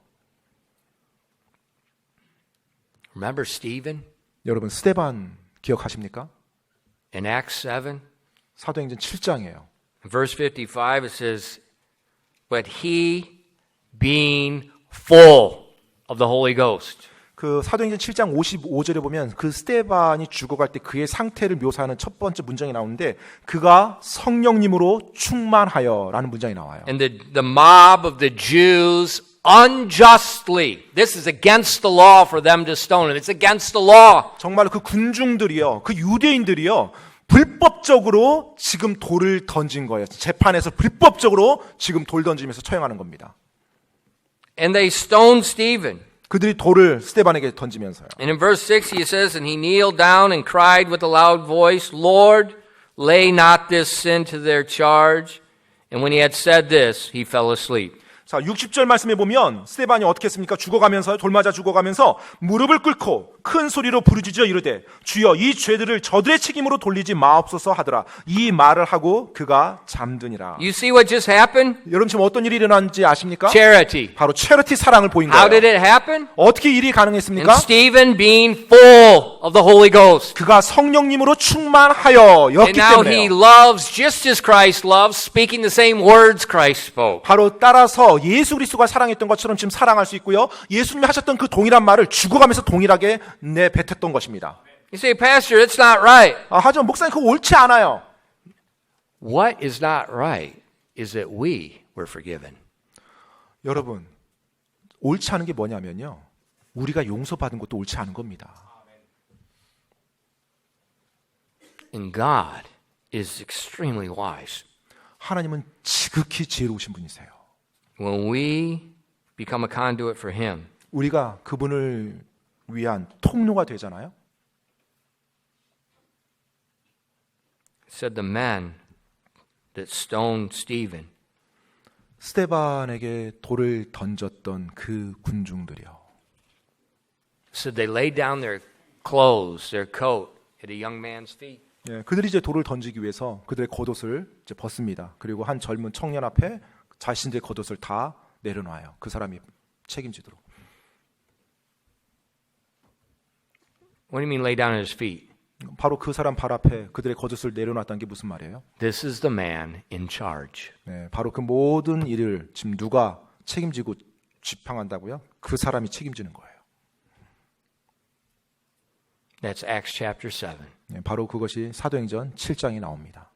Remember Stephen?
여러분, 스데반 기억하십니까?
In Acts 7?
사도행전 7장이에요.
In verse 55 it says, But he being full of the Holy Ghost.
그 사도행전 7장 55절에 보면 그 스데반이 죽어갈 때 그의 상태를 묘사하는 첫 번째 문장이 나오는데 그가 성령님으로 충만하여라는 문장이 나와요.
And the mob of the Jews unjustly, this is against the law for them to stone him. It's against the law.
정말 그 군중들이요, 그 유대인들이요, 불법적으로 지금 돌을 던진 거예요. 재판에서 불법적으로 지금 돌 던지면서 처형하는 겁니다.
And they stoned Stephen.
그들이 돌을 스데반에게 던지면서요.
And in verse 60 it says, And he kneeled down and cried with a loud voice, Lord, lay not this sin to their charge. And when he had said this, he fell asleep.
자, 60절 말씀에 보면 스데반이 어떻게 했습니까? 죽어가면서, 돌 맞아 죽어가면서 무릎을 꿇고 큰 소리로 부르짖어 이르되 주여 이 죄들을 저들의 책임으로 돌리지 마옵소서 하더라. 이 말을 하고 그가 잠드니라.
You see what just happened?
여러분 지금 어떤 일이 일어났는지 아십니까?
Charity.
바로 체리티 사랑을 보인
How did
거예요.
it happen?
어떻게 일이
And
가능했습니까?
Stephen being full of the Holy Ghost.
그가 성령님으로 충만하여였기
And now he
때문에요.
loves just as Christ loves, speaking the same words Christ spoke.
바로 따라서 예수 그리스도가 사랑했던 것처럼 지금 사랑할 수 있고요. 예수님이 하셨던 그 동일한 말을 죽어가면서 동일하게 내뱉었던 것입니다.
You say, Pastor, it's not right.
하지만 목사님 그거 옳지 않아요.
What is not right is that we were forgiven.
여러분, 옳지 않은 게 뭐냐면요. 우리가 용서받은 것도 옳지 않은 겁니다.
And God is extremely wise.
하나님은 지극히 지혜로우신 분이세요.
When we become a conduit for Him,
우리가 그분을 위한 통로가 되잖아요.
it said the men that stoned Stephen,
스데반에게 돌을 던졌던 그 군중들이요.
said they laid down their clothes, their coat, at a young man's feet.
예, 그들이 이제 돌을 던지기 위해서 그들의 겉옷을 이제 벗습니다. 그리고 한 젊은 청년 앞에 자신들의 겉옷을 다 내려놔요. 그 사람이 책임지도록.
What do you mean lay down at his feet?
바로 그 사람 발 앞에 그들의 겉옷을 내려놨다는 게 무슨 말이에요?
This is the man in charge.
네, 바로 그 모든 일을 지금 누가 책임지고 지팡한다고요? 그 사람이 책임지는 거예요.
That's Acts chapter 7.
네, 바로 그것이 사도행전 7장에 나옵니다.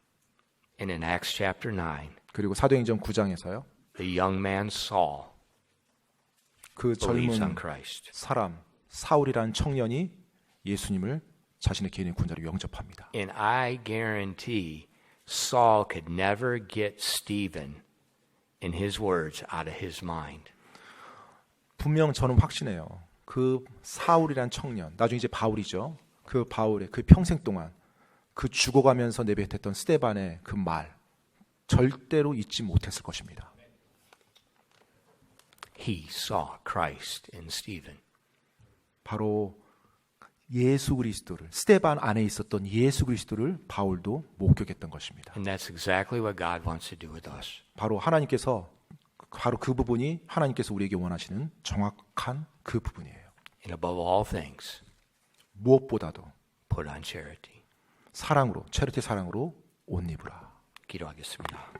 And in Acts chapter 9,
그리고 사도행전 9장에서요.
the young man Saul
그
believes
젊은
on Christ.
사람 사울이라는 청년이 예수님을 자신의 개인의 군자로 영접합니다.
And I guarantee Saul could never get Stephen in his words out of his mind.
분명 저는 확신해요. 그 사울이란 청년, 나중에 이제 바울이죠. 그 바울의 그 평생 동안 그 죽어가면서 내뱉었던 스데반의 그 말 절대로 잊지 못했을 것입니다.
He saw Christ in Stephen.
바로 예수 그리스도를 스데반 안에 있었던 예수 그리스도를 바울도 목격했던 것입니다.
And that's exactly what God wants to do with us.
바로 하나님께서 바로 그 부분이 하나님께서 우리에게 원하시는 정확한 그 부분이에요.
And above all things,
무엇보다도
put on charity.
사랑으로 체르티 사랑으로 옷 입으라.
기도하겠습니다.